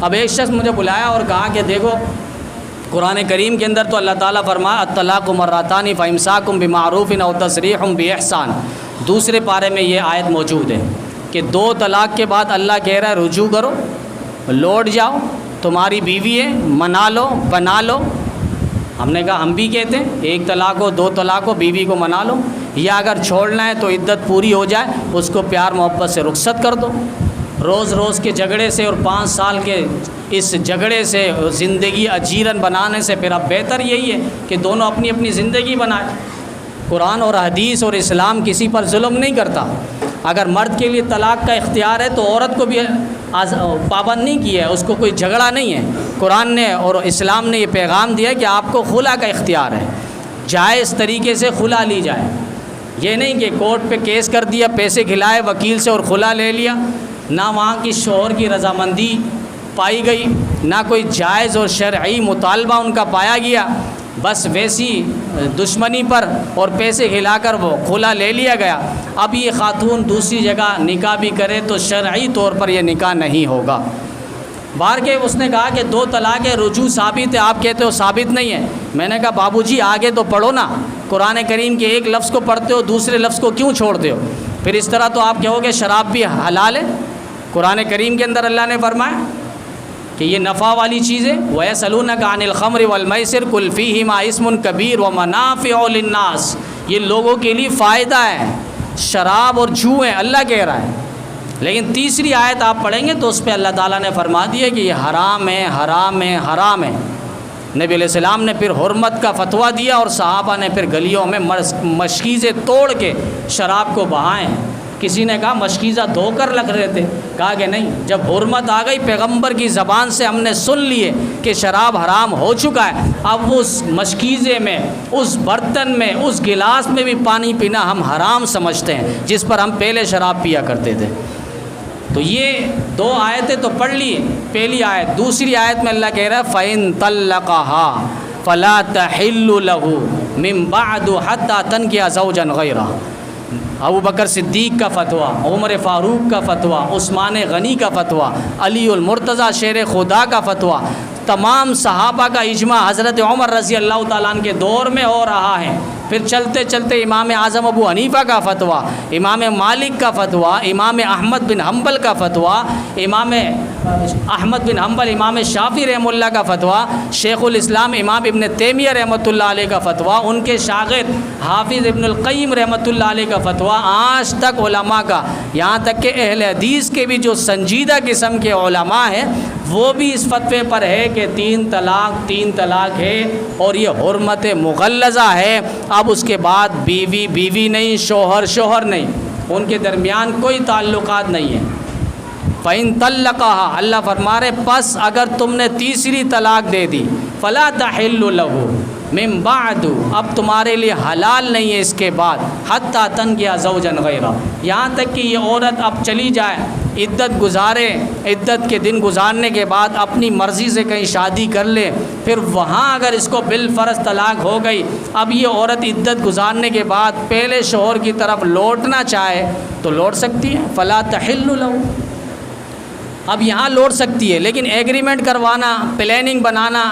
اب ایک شخص مجھے بلایا اور کہا کہ دیکھو قرآن کریم کے اندر تو اللہ تعالیٰ فرمایا الطلاق مرتان فامساک بمعروف او تسریح باحسان، دوسرے پارے میں یہ آیت موجود ہے کہ 2 طلاق کے بعد اللہ کہہ رہا ہے رجوع کرو، لوٹ جاؤ، تمہاری بیوی ہے، منا لو، بنا لو۔ ہم نے کہا ہم بھی کہتے ہیں 1 طلاق ہو 2 طلاق ہو بیوی کو منا لو، یا اگر چھوڑنا ہے تو عدت پوری ہو جائے اس کو پیار محبت سے رخصت کر دو۔ روز روز کے جھگڑے سے اور 5 سال کے اس جھگڑے سے زندگی اجیرن بنانے سے پھر اب بہتر یہی ہے کہ دونوں اپنی اپنی زندگی بنائیں۔ قرآن اور حدیث اور اسلام کسی پر ظلم نہیں کرتا۔ اگر مرد کے لیے طلاق کا اختیار ہے تو عورت کو بھی پابند نہیں کیا ہے، اس کو کوئی جھگڑا نہیں ہے۔ قرآن نے اور اسلام نے یہ پیغام دیا کہ آپ کو خلا کا اختیار ہے، جائز طریقے سے خلا لی جائے۔ یہ نہیں کہ کورٹ پہ کیس کر دیا، پیسے کھلائے وکیل سے اور خلا لے لیا، نہ وہاں کی شوہر کی رضامندی پائی گئی، نہ کوئی جائز اور شرعی مطالبہ ان کا پایا گیا، بس ویسی دشمنی پر اور پیسے کھلا کر وہ خلا لے لیا گیا۔ اب یہ خاتون دوسری جگہ نکاح بھی کرے تو شرعی طور پر یہ نکاح نہیں ہوگا۔ بار کے اس نے کہا کہ 2 طلاق رجوع ثابت ہے، آپ کہتے ہو ثابت نہیں ہے۔ میں نے کہا بابو جی آگے تو پڑھو نا، قرآن کریم کے ایک لفظ کو پڑھتے ہو دوسرے لفظ کو کیوں چھوڑتے ہو؟ پھر اس طرح تو آپ کہو گے شراب بھی حلال ہے۔ قرآن کریم کے اندر اللہ نے فرمایا کہ یہ نفع والی چیز ہے، وَيَسْأَلُونَكَ عَنِ الْخَمْرِ وَالْمَيْسِرِ قُلْ فِيهِمَا اسْمٌ كَبِيرٌ وَمَنَافِعُ لِلنَّاسِ، یہ لوگوں کے لیے فائدہ ہے، شراب اور جوئیں اللہ کہہ رہا ہے۔ لیکن تیسری آیت آپ پڑھیں گے تو اس پہ اللہ تعالیٰ نے فرما دیا کہ یہ حرام ہے، حرام ہے، حرام ہے۔ نبی علیہ السلام نے پھر حرمت کا فتویٰ دیا اور صحابہ نے پھر گلیوں میں مشکیزیں توڑ کے شراب کو بہائیں۔ کسی نے کہا مشکیزہ دھو کر رکھ رہے تھے، کہا کہ نہیں، جب حرمت آ گئی پیغمبر کی زبان سے ہم نے سن لیے کہ شراب حرام ہو چکا ہے، اب اس مشکیزے میں، اس برتن میں، اس گلاس میں بھی پانی پینا ہم حرام سمجھتے ہیں جس پر ہم پہلے شراب پیا کرتے تھے۔ تو یہ دو آیتیں تو پڑھ لی، پہلی آیت۔ دوسری آیت میں اللہ کہہ رہا ہے فَإِن طَلَّقَهَا فَلَا تَحِلُّ لَهُ مِن بَعْدُ حَتَّى تَنكِحَ زَوْجًا غَيْرَهُ۔ ابو بکر صدیق کا فتویٰ، عمر فاروق کا فتویٰ، عثمان غنی کا فتویٰ، علی المرتضیٰ شیر خدا کا فتویٰ، تمام صحابہ کا اجماع حضرت عمر رضی اللہ تعالیٰ عنہ کے دور میں ہو رہا ہے۔ پھر چلتے چلتے امام اعظم ابو حنیفہ کا فتویٰ، امام مالک کا فتویٰ، امام احمد بن حنبل کا فتویٰ، امام احمد بن حنبل، امام شافعی رحمہ اللہ کا فتویٰ، شیخ الاسلام امام ابن تیمیہ رحمۃ اللہ علیہ کا فتویٰ، ان کے شاگرد حافظ ابن القیم رحمۃ اللہ علیہ کا فتویٰ، آج تک علماء کا، یہاں تک کہ اہل حدیث کے بھی جو سنجیدہ قسم کے علماء ہیں وہ بھی اس فتوے پر ہے کہ تین طلاق ہے اور یہ حرمت مغلظہ ہے۔ اب اس کے بعد بیوی بیوی نہیں، شوہر شوہر نہیں، ان کے درمیان کوئی تعلقات نہیں ہیں۔ فَإِن طَلَّقَهَا، اللہ فرما رہے پس اگر تم نے تیسری طلاق دے دی، فَلَا تَحِلُّ لَهُ مِن بَعْدُ، اب تمہارے لیے حلال نہیں ہے اس کے بعد، حَتَّى تَنكِحَ زَوْجًا غَيْرَهُ، یہاں تک کہ یہ عورت اب چلی جائے، عدت گزارے، عدت کے دن گزارنے کے بعد اپنی مرضی سے کہیں شادی کر لے، پھر وہاں اگر اس کو بالفرض طلاق ہو گئی، اب یہ عورت عدت گزارنے کے بعد پہلے شوہر کی طرف لوٹنا چاہے تو لوٹ سکتی ہے، فَلَا تَحِلُّ لَهُ، اب یہاں لوٹ سکتی ہے، لیکن ایگریمنٹ کروانا، پلاننگ بنانا،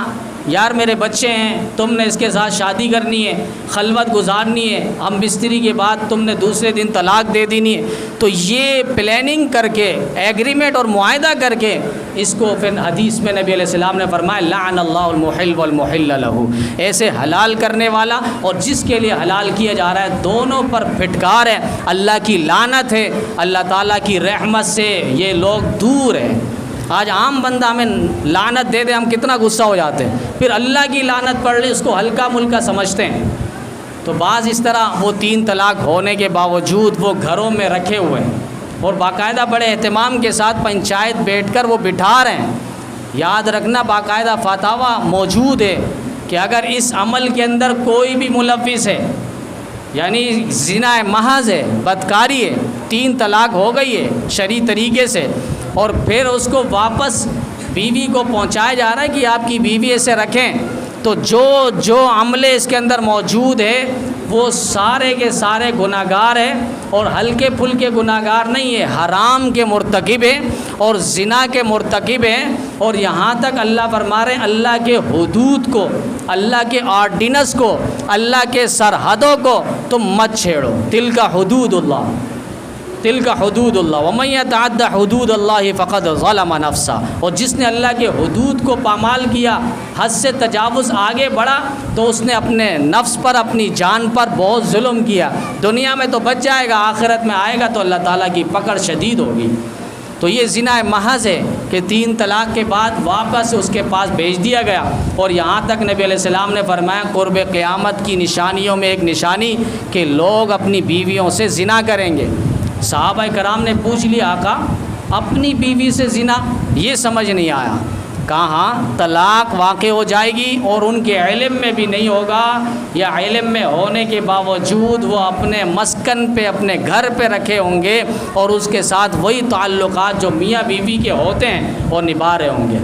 یار میرے بچے ہیں، تم نے اس کے ساتھ شادی کرنی ہے، خلوت گزارنی ہے، ہم بستری کے بعد تم نے دوسرے دن طلاق دے دینی ہے، تو یہ پلاننگ کر کے، ایگریمنٹ اور معاہدہ کر کے، اس کو پھر حدیث میں نبی علیہ السلام نے فرمایا لعن اللہ المحل والمحل لہ، ایسے حلال کرنے والا اور جس کے لیے حلال کیا جا رہا ہے دونوں پر پھٹکار ہے، اللہ کی لعنت ہے، اللہ تعالیٰ کی رحمت سے یہ لوگ دور ہیں۔ آج عام بندہ ہمیں لعنت دے دے ہم کتنا غصہ ہو جاتے ہیں، پھر اللہ کی لعنت پڑھ لے اس کو ہلکا ملکا سمجھتے ہیں۔ تو بعض اس طرح وہ تین طلاق ہونے کے باوجود وہ گھروں میں رکھے ہوئے ہیں اور باقاعدہ بڑے اہتمام کے ساتھ پنچایت بیٹھ کر وہ بٹھا رہے ہیں۔ یاد رکھنا باقاعدہ فتاویٰ موجود ہے کہ اگر اس عمل کے اندر کوئی بھی ملوث ہے، یعنی زنا محض ہے، بدکاری ہے، تین طلاق ہو گئی ہے شرعی طریقے سے، اور پھر اس کو واپس بیوی کو پہنچایا جا رہا ہے کہ آپ کی بیوی ایسے رکھیں، تو جو عملے اس کے اندر موجود ہے وہ سارے کے سارے گناہ گار ہیں، اور ہلکے پھلکے گناہ گار نہیں ہے، حرام کے مرتکب ہیں اور زنا کے مرتکب ہیں۔ اور یہاں تک اللہ فرما رہے ہیں اللہ کے حدود کو، اللہ کے آرڈیننس کو، اللہ کے سرحدوں کو تم مت چھیڑو، تلک حدود اللہ، تلک حدود اللہ ومن یتعد حدود اللہ فقد ظلم نفسہ، اور جس نے اللہ کے حدود کو پامال کیا، حد سے تجاوز آگے بڑھا، تو اس نے اپنے نفس پر، اپنی جان پر بہت ظلم کیا۔ دنیا میں تو بچ جائے گا، آخرت میں آئے گا تو اللہ تعالیٰ کی پکڑ شدید ہوگی۔ تو یہ زنا محض ہے کہ تین طلاق کے بعد واپس اس کے پاس بھیج دیا گیا، اور یہاں تک نبی علیہ السلام نے فرمایا قرب قیامت کی نشانیوں میں ایک نشانی کہ لوگ اپنی بیویوں سے زنا کریں گے۔ صحابہ کرام نے پوچھ لیا آقا اپنی بیوی سے زنا، یہ سمجھ نہیں آیا، کہاں طلاق واقع ہو جائے گی اور ان کے علم میں بھی نہیں ہوگا، یا علم میں ہونے کے باوجود وہ اپنے مسکن پہ، اپنے گھر پہ رکھے ہوں گے اور اس کے ساتھ وہی تعلقات جو میاں بیوی کے ہوتے ہیں وہ نبھا رہے ہوں گے۔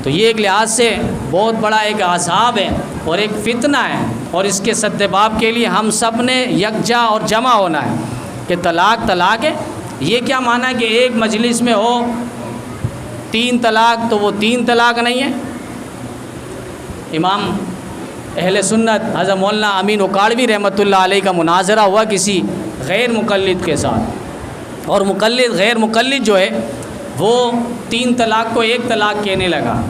تو یہ ایک لحاظ سے بہت بڑا ایک عذاب ہے اور ایک فتنہ ہے، اور اس کے سدباب کے لیے ہم سب نے یکجا اور جمع ہونا ہے کہ طلاق ہے۔ یہ کیا معنی ہے کہ ایک مجلس میں ہو تین طلاق تو وہ تین طلاق نہیں ہے؟ امام اہل سنت حضرت مولانا امین اکاڑوی رحمۃ اللہ علیہ کا مناظرہ ہوا کسی غیر مقلد کے ساتھ، اور غیر مقلد جو ہے وہ تین طلاق کو ایک طلاق کہنے لگا۔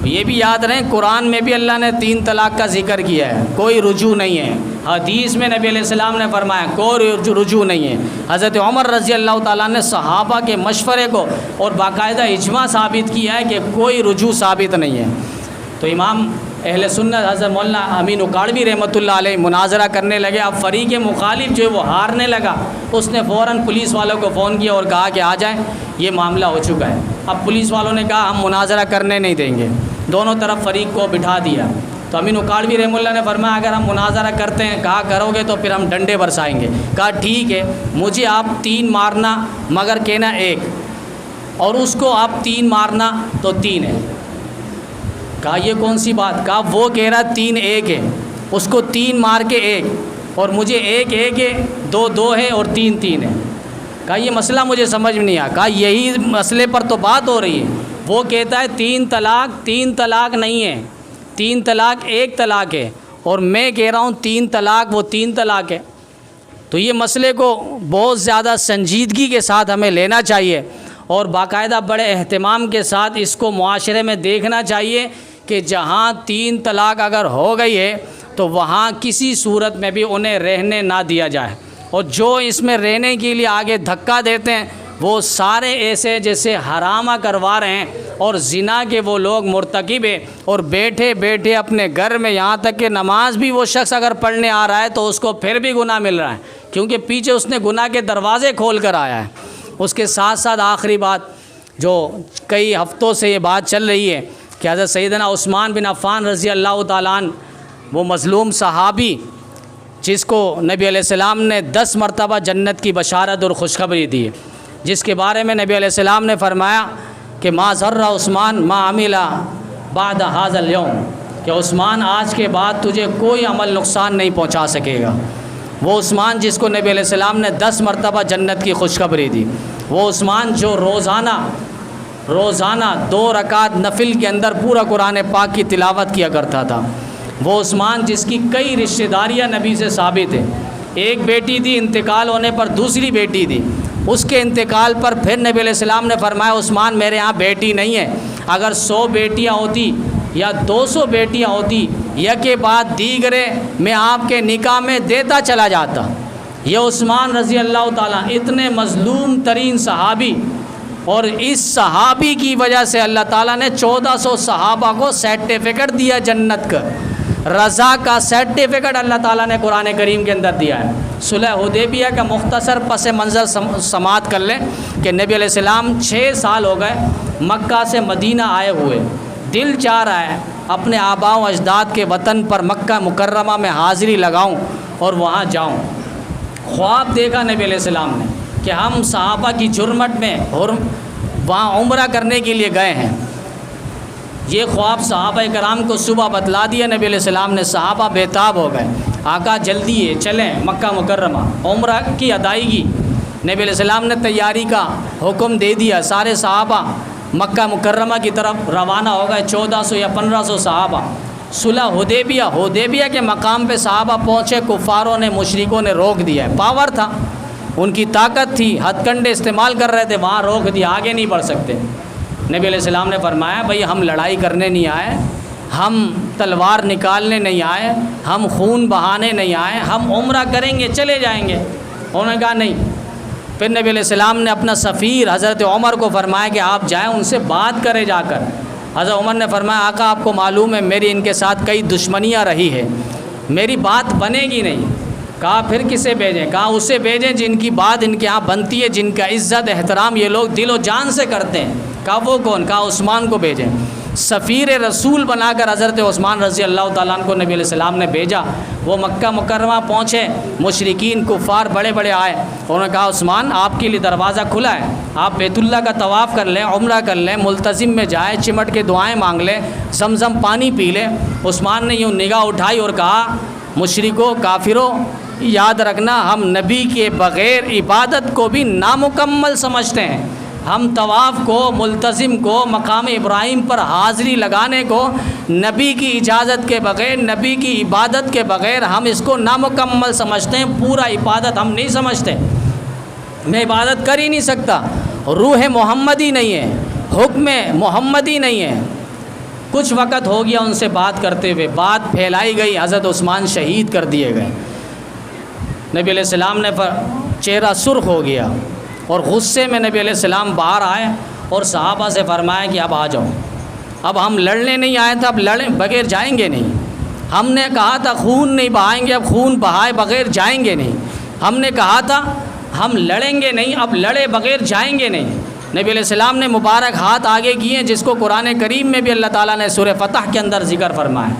یہ بھی یاد رہیں قرآن میں بھی اللہ نے تین طلاق کا ذکر کیا ہے، کوئی رجوع نہیں ہے۔ حدیث میں نبی علیہ السلام نے فرمایا کوئی رجوع نہیں ہے۔ حضرت عمر رضی اللہ تعالیٰ نے صحابہ کے مشورے کو اور باقاعدہ اجماع ثابت کیا ہے کہ کوئی رجوع ثابت نہیں ہے۔ تو امام اہل سنت حضرت مولانا امین اکاڑوی رحمۃ اللہ علیہ مناظرہ کرنے لگے. اب فریق مخالف جو ہے وہ ہارنے لگا. اس نے فوراً پولیس والوں کو فون کیا اور کہا کہ آ جائیں, یہ معاملہ ہو چکا ہے. اب پولیس والوں نے کہا ہم مناظرہ کرنے نہیں دیں گے, دونوں طرف فریق کو بٹھا دیا. تو امین اکاڑوی رحمۃ اللہ نے فرمایا اگر ہم مناظرہ کرتے ہیں, کہا کرو گے تو پھر ہم ڈنڈے برسائیں گے. کہا ٹھیک ہے, مجھے آپ 3 مارنا مگر کہنا 1, اور اس کو آپ 3 مارنا تو 3 ہے. کہا یہ کون سی بات؟ کہا وہ کہہ رہا 3 1 ہے, اس کو 3 مار کے 1, اور مجھے 1 1 ہے, 2 2 ہے اور 3 3 ہے. کہا یہ مسئلہ مجھے سمجھ میں نہیں آیا. کہا یہی مسئلے پر تو بات ہو رہی ہے. وہ کہتا ہے 3 طلاق نہیں ہے, 3 طلاق 1 طلاق ہے, اور میں کہہ رہا ہوں 3 طلاق وہ 3 طلاق ہے. تو یہ مسئلے کو بہت زیادہ سنجیدگی کے ساتھ ہمیں لینا چاہیے, اور باقاعدہ بڑے اہتمام کے ساتھ اس کو معاشرے میں دیکھنا چاہیے کہ جہاں 3 طلاق اگر ہو گئی ہے تو وہاں کسی صورت میں بھی انہیں رہنے نہ دیا جائے. اور جو اس میں رہنے کے لیے آگے دھکا دیتے ہیں وہ سارے ایسے جیسے حرامہ کروا رہے ہیں, اور زنا کے وہ لوگ مرتکب ہیں, اور بیٹھے بیٹھے اپنے گھر میں, یہاں تک کہ نماز بھی وہ شخص اگر پڑھنے آ رہا ہے تو اس کو پھر بھی گناہ مل رہا ہے, کیونکہ پیچھے اس نے گناہ کے دروازے کھول کر آیا ہے. اس کے ساتھ ساتھ آخری بات جو کئی ہفتوں سے یہ بات چل رہی ہے کہ حضرت سیدنا عثمان بن عفان رضی اللہ تعالیٰ عنہ, وہ مظلوم صحابی جس کو نبی علیہ السلام نے 10 مرتبہ جنت کی بشارت اور خوشخبری دی, جس کے بارے میں نبی علیہ السلام نے فرمایا کہ ما ضر عثمان ما عمل بعد هذا اليوم, کہ عثمان آج کے بعد تجھے کوئی عمل نقصان نہیں پہنچا سکے گا. وہ عثمان جس کو نبی علیہ السلام نے 10 مرتبہ جنت کی خوشخبری دی, وہ عثمان جو روزانہ 2 رکعت نفل کے اندر پورا قرآن پاک کی تلاوت کیا کرتا تھا, وہ عثمان جس کی کئی رشتہ داریاں نبی سے ثابت ہیں. ایک بیٹی تھی, انتقال ہونے پر دوسری بیٹی تھی, اس کے انتقال پر پھر نبی علیہ السلام نے فرمایا عثمان میرے ہاں بیٹی نہیں ہے, اگر 100 بیٹیاں ہوتی یا 200 بیٹیاں ہوتی یکے بعد دیگرے میں آپ کے نکاح میں دیتا چلا جاتا. یہ عثمان رضی اللہ تعالیٰ اتنے مظلوم ترین صحابی, اور اس صحابی کی وجہ سے اللہ تعالیٰ نے 1400 صحابہ کو سرٹیفکیٹ دیا جنت کا, رضا کا سرٹیفکیٹ اللہ تعالیٰ نے قرآن کریم کے اندر دیا ہے. صلح حدیبیہ کا مختصر پس منظر سماعت کر لیں کہ نبی علیہ السلام 6 سال ہو گئے مکہ سے مدینہ آئے ہوئے, دل چاہ رہا ہے اپنے آباء و اجداد کے وطن پر مکہ مکرمہ میں حاضری لگاؤں اور وہاں جاؤں. خواب دیکھا نبی علیہ السلام نے کہ ہم صحابہ کی جرمٹ میں اور وہاں عمرہ کرنے کے لیے گئے ہیں. یہ خواب صحابہ کرام کو صبح بتلا دیا نبی علیہ السلام نے. صحابہ بیتاب ہو گئے, آقا جلدی ہے چلیں مکہ مکرمہ عمرہ کی ادائیگی. نبی علیہ السلام نے تیاری کا حکم دے دیا, سارے صحابہ مکہ مکرمہ کی طرف روانہ ہو گئے, 1400 یا 1500 صحابہ. صلح حدیبیہ کے مقام پہ صحابہ پہنچے, کفاروں نے مشرکوں نے روک دیا ہے. پاور تھا, ان کی طاقت تھی, ہتھ کنڈے استعمال کر رہے تھے, وہاں روک دیا, آگے نہیں بڑھ سکتے. نبی علیہ السلام نے فرمایا بھئی ہم لڑائی کرنے نہیں آئے, ہم تلوار نکالنے نہیں آئے, ہم خون بہانے نہیں آئے, ہم عمرہ کریں گے چلے جائیں گے. انہوں نے کہا نہیں. پھر نبی علیہ السلام نے اپنا سفیر حضرت عمر کو فرمایا کہ آپ جائیں ان سے بات کریں جا کر. حضرت عمر نے فرمایا آقا آپ کو معلوم ہے میری ان کے ساتھ کئی دشمنیاں رہی ہے, میری بات بنے گی نہیں. کہا پھر کسے بھیجیں؟ کہا اسے بھیجیں جن کی بات ان کے ہاں بنتی ہے, جن کا عزت احترام یہ لوگ دل و جان سے کرتے ہیں. کہا وہ کون؟ کہا عثمان کو بھیجیں. سفیر رسول بنا کر حضرت عثمان رضی اللہ تعالیٰ عنہ کو نبی علیہ السلام نے بھیجا. وہ مکہ مکرمہ پہنچے, مشرکین کفار بڑے بڑے آئے. انہوں نے کہا عثمان آپ کے لیے دروازہ کھلا ہے, آپ بیت اللہ کا طواف کر لیں, عمرہ کر لیں, ملتزم میں جائیں, چمٹ کے دعائیں مانگ لیں, زمزم پانی پی لیں. عثمان نے یوں نگاہ اٹھائی اور کہا مشرکو کافرو یاد رکھنا ہم نبی کے بغیر عبادت کو بھی نامکمل سمجھتے ہیں. ہم طواف کو, ملتزم کو, مقام ابراہیم پر حاضری لگانے کو نبی کی اجازت کے بغیر, نبی کی عبادت کے بغیر ہم اس کو نامکمل سمجھتے ہیں. پورا عبادت ہم نہیں سمجھتے. میں عبادت کر ہی نہیں سکتا, روح محمدی نہیں ہے, حکم محمدی نہیں ہے. کچھ وقت ہو گیا ان سے بات کرتے ہوئے, بات پھیلائی گئی, حضرت عثمان شہید کر دیے گئے. نبی علیہ السلام نے چہرہ سرخ ہو گیا اور غصے میں نبی علیہ السلام باہر آئے اور صحابہ سے فرمایا کہ اب آ جاؤ. اب ہم لڑنے نہیں آئے تھے، اب لڑیں بغیر جائیں گے نہیں. ہم نے کہا تھا خون نہیں بہائیں گے، اب خون بہائے بغیر جائیں گے نہیں. ہم نے کہا تھا ہم لڑیں گے نہیں، اب لڑے بغیر جائیں گے نہیں. نبی علیہ السلام نے مبارک ہاتھ آگے کیے ہیں، جس کو قرآن کریم میں بھی اللہ تعالیٰ نے سورہ فتح کے اندر ذکر فرمایا،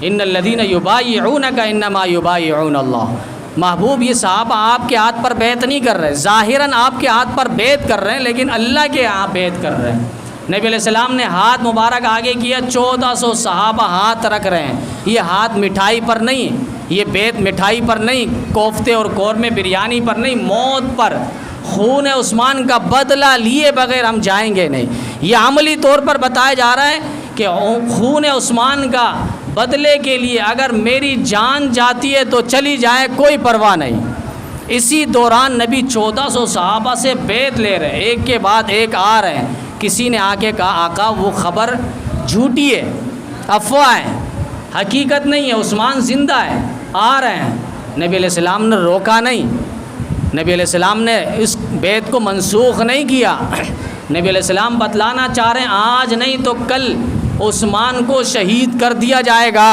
ان الذین یبایعونک انما یبایعون اللہ. محبوب یہ صحابہ آپ کے ہاتھ پر بیعت نہیں کر رہے، ظاہراً آپ کے ہاتھ پر بیعت کر رہے ہیں، لیکن اللہ کے ہاں بیعت کر رہے ہیں. نبی علیہ السلام نے ہاتھ مبارک آگے کیا، 1400 صحابہ ہاتھ رکھ رہے ہیں. یہ ہاتھ مٹھائی پر نہیں، یہ بیعت مٹھائی پر نہیں، کوفتے اور قورمے بریانی پر نہیں، موت پر، خون عثمان کا بدلہ لیے بغیر ہم جائیں گے نہیں. یہ عملی طور پر بتایا جا رہا ہے کہ خون عثمان کا بدلے کے لیے اگر میری جان جاتی ہے تو چلی جائے، کوئی پرواہ نہیں. اسی دوران نبی 1400 صحابہ سے بیعت لے رہے ہیں، ایک کے بعد ایک آ رہے ہیں. کسی نے آ کے کہا آقا وہ خبر جھوٹی ہے، افواہ ہے، حقیقت نہیں ہے، عثمان زندہ ہے، آ رہے ہیں. نبی علیہ السلام نے روکا نہیں، نبی علیہ السلام نے اس بیعت کو منسوخ نہیں کیا. نبی علیہ السلام بتلانا چاہ رہے ہیں آج نہیں تو کل عثمان کو شہید کر دیا جائے گا،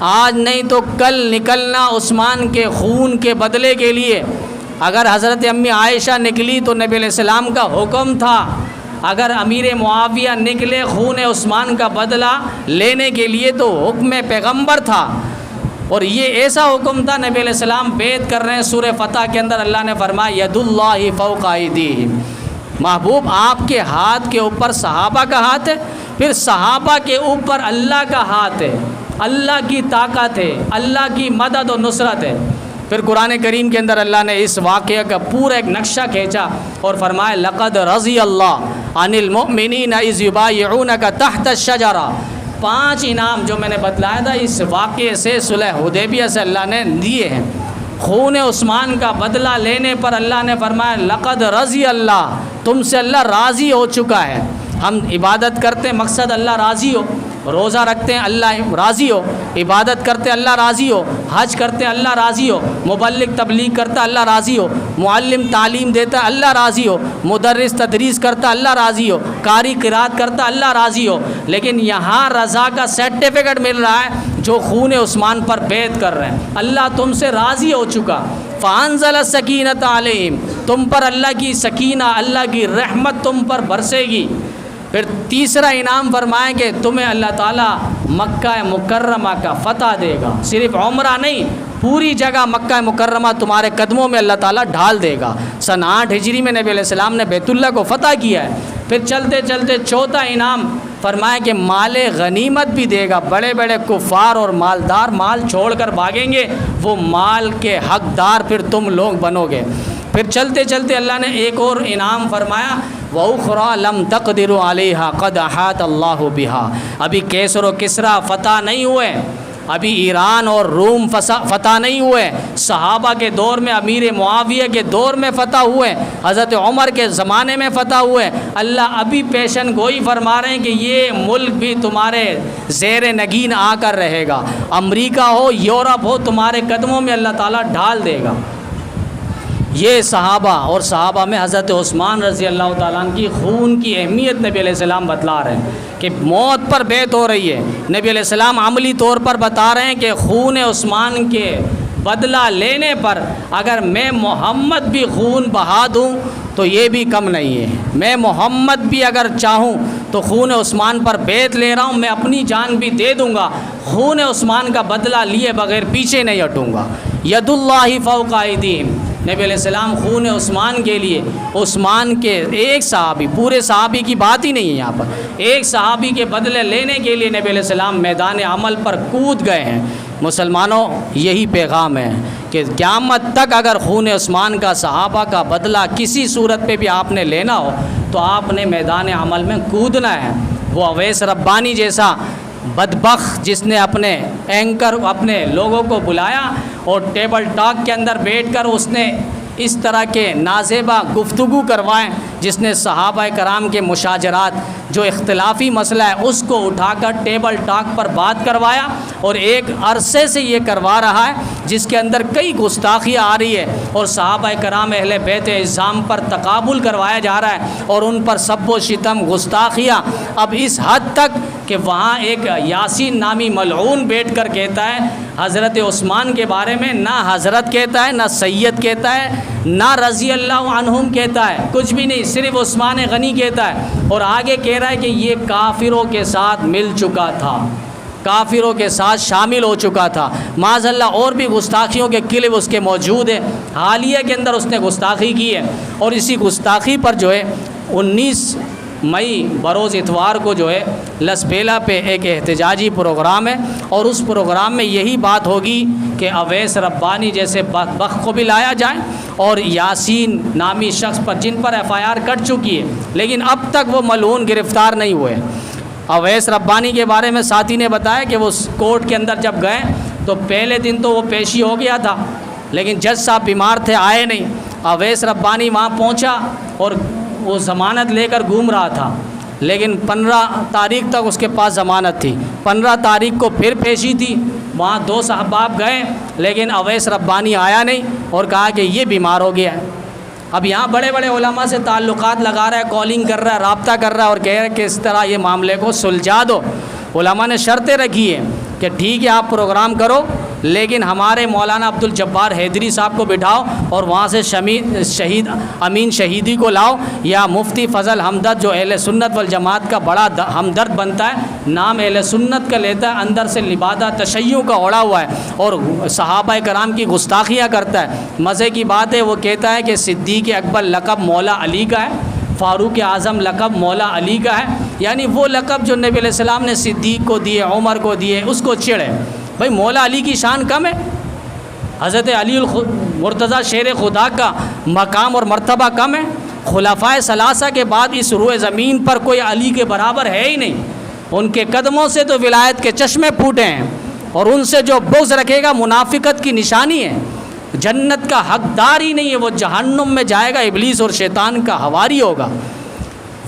آج نہیں تو کل نکلنا عثمان کے خون کے بدلے کے لیے. اگر حضرت امی عائشہ نکلی تو نبی علیہ السلام کا حکم تھا، اگر امیر معاویہ نکلے خون عثمان کا بدلہ لینے کے لیے تو حکم پیغمبر تھا، اور یہ ایسا حکم تھا. نبی علیہ السلام بیعت کر رہے ہیں. سورہ فتح کے اندر اللہ نے فرمایا ید اللہ فوق ایدیہم. محبوب آپ کے ہاتھ کے اوپر صحابہ کا ہاتھ ہے، پھر صحابہ کے اوپر اللہ کا ہاتھ ہے، اللہ کی طاقت ہے، اللہ کی مدد و نصرت ہے. پھر قرآن کریم کے اندر اللہ نے اس واقعہ کا پورا ایک نقشہ کھینچا اور فرمایا لقد رضی اللہ عن المؤمنین اذ یبایعونک تحت الشجرہ. 5 انعام جو میں نے بتلایا تھا اس واقعے سے صلح حدیبیہ سے اللہ نے دیے ہیں. خون عثمان کا بدلہ لینے پر اللہ نے فرمایا لقد رضی اللہ، تم سے اللہ راضی ہو چکا ہے. ہم عبادت کرتے ہیں مقصد اللہ راضی ہو، روزہ رکھتے ہیں اللہ راضی ہو، عبادت کرتے اللہ راضی ہو، حج کرتے اللہ راضی ہو، مبلغ تبلیغ کرتا اللہ راضی ہو، معلم تعلیم دیتا اللہ راضی ہو، مدرس تدریس کرتا اللہ راضی ہو، قاری قرات کرتا اللہ راضی ہو. لیکن یہاں رضا کا سرٹیفکیٹ مل رہا ہے جو خون عثمان پر بیعت کر رہے ہیں. اللہ تم سے راضی ہو چکا. فانزل السکینۃ علیہم، تم پر اللہ کی سکینہ، اللہ کی رحمت تم پر برسے گی. پھر تیسرا انعام فرمائیں کہ تمہیں اللہ تعالیٰ مکہ مکرمہ کا فتح دے گا. صرف عمرہ نہیں، پوری جگہ مکہ مکرمہ تمہارے قدموں میں اللہ تعالیٰ ڈھال دے گا. سن 8 ہجری میں نبی علیہ السلام نے بیت اللہ کو فتح کیا ہے. پھر چلتے چلتے چوتھا انعام فرمائے کہ مال غنیمت بھی دے گا. بڑے بڑے کفار اور مالدار مال چھوڑ کر بھاگیں گے، وہ مال کے حقدار پھر تم لوگ بنو گے. پھر چلتے چلتے اللہ نے ایک اور انعام فرمایا وَأُخْرَى لَمْ تَقْدِرُوا عَلَيْهَا قَدْ أَحَاطَ اللَّهُ بِهَا. ابھی کیسر و کسریٰ فتح نہیں ہوئے، ابھی ایران اور روم فتح نہیں ہوئے. صحابہ کے دور میں، امیر معاویہ کے دور میں فتح ہوئے، حضرت عمر کے زمانے میں فتح ہوئے. اللہ ابھی پیشن گوئی فرما رہے ہیں کہ یہ ملک بھی تمہارے زیر نگین آ کر رہے گا. امریکہ ہو، یورپ ہو، تمہارے قدموں میں اللہ تعالیٰ ڈھال دے گا. یہ صحابہ اور صحابہ میں حضرت عثمان رضی اللہ تعالیٰ عنہ کی خون کی اہمیت نبی علیہ السلام بتلا رہے ہیں کہ موت پر بیعت ہو رہی ہے. نبی علیہ السلام عملی طور پر بتا رہے ہیں کہ خون عثمان کے بدلہ لینے پر اگر میں محمد بھی خون بہا دوں تو یہ بھی کم نہیں ہے. میں محمد بھی اگر چاہوں تو خون عثمان پر بیعت لے رہا ہوں، میں اپنی جان بھی دے دوں گا، خون عثمان کا بدلہ لیے بغیر پیچھے نہیں ہٹوں گا. ید اللہ فوق ایدیہم. نبی علیہ السلام خون عثمان کے لیے، عثمان کے ایک صحابی، پورے صحابی کی بات ہی نہیں ہے یہاں پر، ایک صحابی کے بدلے لینے کے لیے نبی علیہ السلام میدان عمل پر کود گئے ہیں. مسلمانوں یہی پیغام ہے کہ قیامت تک اگر خون عثمان کا، صحابہ کا بدلہ کسی صورت پہ بھی آپ نے لینا ہو تو آپ نے میدان عمل میں کودنا ہے. وہ اویس ربانی جیسا بدبخت جس نے اپنے اینکر اپنے لوگوں کو بلایا اور ٹیبل ٹاک کے اندر بیٹھ کر اس نے اس طرح کے نازیبا گفتگو کروائیں جس نے صحابہ کرام کے مشاجرات جو اختلافی مسئلہ ہے اس کو اٹھا کر ٹیبل ٹاک پر بات کروایا، اور ایک عرصے سے یہ کروا رہا ہے جس کے اندر کئی گستاخیاں آ رہی ہے، اور صحابہ کرام اہل بیت اعظام پر تقابل کروایا جا رہا ہے اور ان پر سب و شتم گستاخیاں اب اس حد تک کہ وہاں ایک یاسین نامی ملعون بیٹھ کر کہتا ہے حضرت عثمان کے بارے میں، نہ حضرت کہتا ہے، نہ سید کہتا ہے، نہ رضی اللہ عنہم کہتا ہے، کچھ بھی نہیں، صرف عثمان غنی کہتا ہے، اور آگے کہہ رہا ہے کہ یہ کافروں کے ساتھ مل چکا تھا، کافروں کے ساتھ شامل ہو چکا تھا۔ معاذ اللہ اور بھی گستاخیوں کے کلپ اس کے موجود ہیں، حالیہ کے اندر اس نے گستاخی کی ہے، اور اسی گستاخی پر جو ہے 19 مئی بروز اتوار کو جو ہے لسبیلا پہ ایک احتجاجی پروگرام ہے، اور اس پروگرام میں یہی بات ہوگی کہ اویس ربانی جیسے بدبخت کو بھی لایا جائے، اور یاسین نامی شخص پر جن پر FIR کٹ چکی ہے لیکن اب تک وہ ملعون گرفتار نہیں ہوئے۔ اویس ربانی کے بارے میں ساتھی نے بتایا کہ وہ کورٹ کے اندر جب گئے تو پہلے دن تو وہ پیشی ہو گیا تھا، لیکن جج صاحب بیمار تھے، آئے نہیں۔ اویس ربانی وہاں پہنچا اور وہ ضمانت لے کر گھوم رہا تھا، لیکن 15 تاریخ تک اس کے پاس ضمانت تھی۔ 15 تاریخ کو پھر پیشی تھی، وہاں 2 احباب گئے لیکن اویس ربانی آیا نہیں اور کہا کہ یہ بیمار ہو گیا ہے۔ اب یہاں بڑے بڑے علماء سے تعلقات لگا رہا ہے، کالنگ کر رہا ہے، رابطہ کر رہا ہے، اور کہہ رہا ہے کہ اس طرح یہ معاملے کو سلجھا دو۔ علماء نے شرطیں رکھی ہیں کہ ٹھیک ہے آپ پروگرام کرو، لیکن ہمارے مولانا عبد الجبار حیدری صاحب کو بٹھاؤ اور وہاں سے شہید امین شہیدی کو لاؤ، یا مفتی فضل ہمدرد جو اہل سنت والجماعت کا بڑا ہمدرد بنتا ہے، نام اہل سنت کا لیتا ہے، اندر سے لبادہ تشیع کا اوڑا ہوا ہے اور صحابہ کرام کی گستاخیاں کرتا ہے۔ مزے کی بات ہے، وہ کہتا ہے کہ صدیق اکبر لقب مولا علی کا ہے، فاروق اعظم لقب مولا علی کا ہے، یعنی وہ لقب جو نبی علیہ السلام نے صدیق کو دیے، عمر کو دیے، اس کو چڑھے۔ بھائی مولا علی کی شان کم ہے؟ حضرت علی مرتضیٰ شیر خدا کا مقام اور مرتبہ کم ہے؟ خلفائے ثلاثہ کے بعد اس روئے زمین پر کوئی علی کے برابر ہے ہی نہیں۔ ان کے قدموں سے تو ولایت کے چشمے پھوٹے ہیں، اور ان سے جو بغض رکھے گا منافقت کی نشانی ہے، جنت کا حقدار ہی نہیں ہے، وہ جہنم میں جائے گا، ابلیس اور شیطان کا حواری ہوگا۔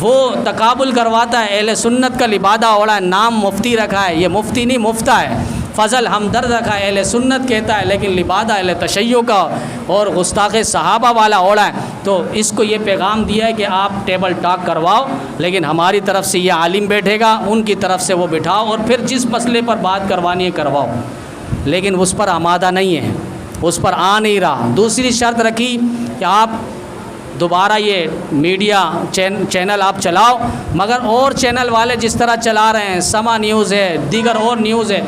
وہ تقابل کرواتا ہے، اہل سنت کا لبادہ اوڑا ہے، نام مفتی رکھا ہے، یہ مفتی نہیں مفتہ ہے، فضل ہمدرد رکھا ہے، اہل سنت کہتا ہے، لیکن لبادہ اہل تشیع کا اور گستاخ صحابہ والا اوڑا ہے۔ تو اس کو یہ پیغام دیا ہے کہ آپ ٹیبل ٹاک کرواؤ، لیکن ہماری طرف سے یہ عالم بیٹھے گا، ان کی طرف سے وہ بٹھاؤ، اور پھر جس مسئلے پر بات کروانی ہے کرواؤ، لیکن اس پر آمادہ نہیں ہے، اس پر آ نہیں رہا۔ دوسری شرط رکھی کہ آپ دوبارہ یہ میڈیا چینل آپ چلاؤ، مگر اور چینل والے جس طرح چلا رہے ہیں، سما نیوز ہے، دیگر اور نیوز ہے،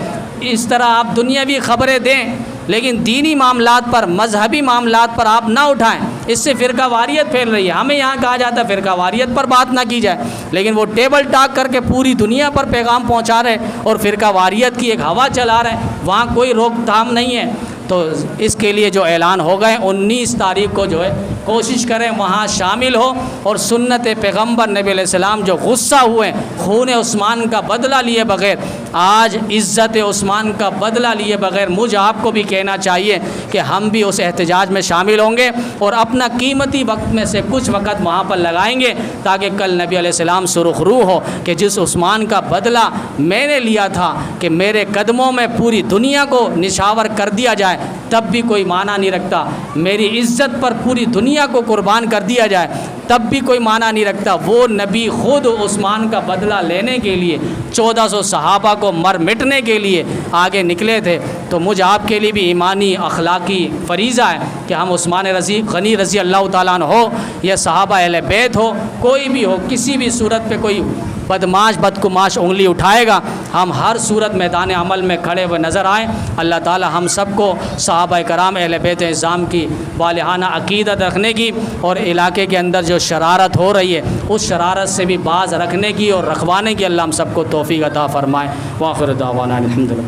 اس طرح آپ دنیاوی خبریں دیں، لیکن دینی معاملات پر، مذہبی معاملات پر آپ نہ اٹھائیں، اس سے فرقہ واریت پھیل رہی ہے۔ ہمیں یہاں کہا جاتا ہے فرقہ واریت پر بات نہ کی جائے، لیکن وہ ٹیبل ٹاک کر کے پوری دنیا پر پیغام پہنچا رہے اور فرقہ واریت کی ایک ہوا چلا رہے ہیں، وہاں کوئی روک تھام نہیں ہے۔ تو اس کے لیے جو اعلان ہو گئے 19 تاریخ کو جو ہے کوشش کریں وہاں شامل ہو، اور سنت پیغمبر نبی علیہ السلام جو غصہ ہوئے خون عثمان کا بدلہ لیے بغیر، آج عزت عثمان کا بدلہ لیے بغیر، مجھے آپ کو بھی کہنا چاہیے کہ ہم بھی اس احتجاج میں شامل ہوں گے اور اپنا قیمتی وقت میں سے کچھ وقت وہاں پر لگائیں گے، تاکہ کل نبی علیہ السلام سرخ روح ہو کہ جس عثمان کا بدلہ میں نے لیا تھا کہ میرے قدموں میں پوری دنیا کو نشاور کر دیا جائے، تب بھی کوئی معنی نہیں رکھتا، میری عزت پر پوری دنیا کو قربان کر دیا جائے تب بھی کوئی معنی نہیں رکھتا۔ وہ نبی خود عثمان کا بدلہ لینے کے لیے 1400 صحابہ کو مر مٹنے کے لیے آگے نکلے تھے۔ تو مجھے آپ کے لیے بھی ایمانی اخلاقی فریضہ ہے کہ ہم عثمان غنی رضی اللہ تعالیٰ عنہ ہو یا صحابہ اہل بیت ہو، کوئی بھی ہو، کسی بھی صورت پہ کوئی بدماش بدکماش انگلی اٹھائے گا، ہم ہر صورت میدان عمل میں کھڑے ہوئے نظر آئیں۔ اللہ تعالی ہم سب کو صحابہ کرام اہل بیت اعظام کی والہانہ عقیدت رکھنے کی، اور علاقے کے اندر جو شرارت ہو رہی ہے اس شرارت سے بھی باز رکھنے کی اور رکھوانے کی اللہ ہم سب کو توفیق عطا فرمائے۔ وآخر دعوانا الحمدللہ۔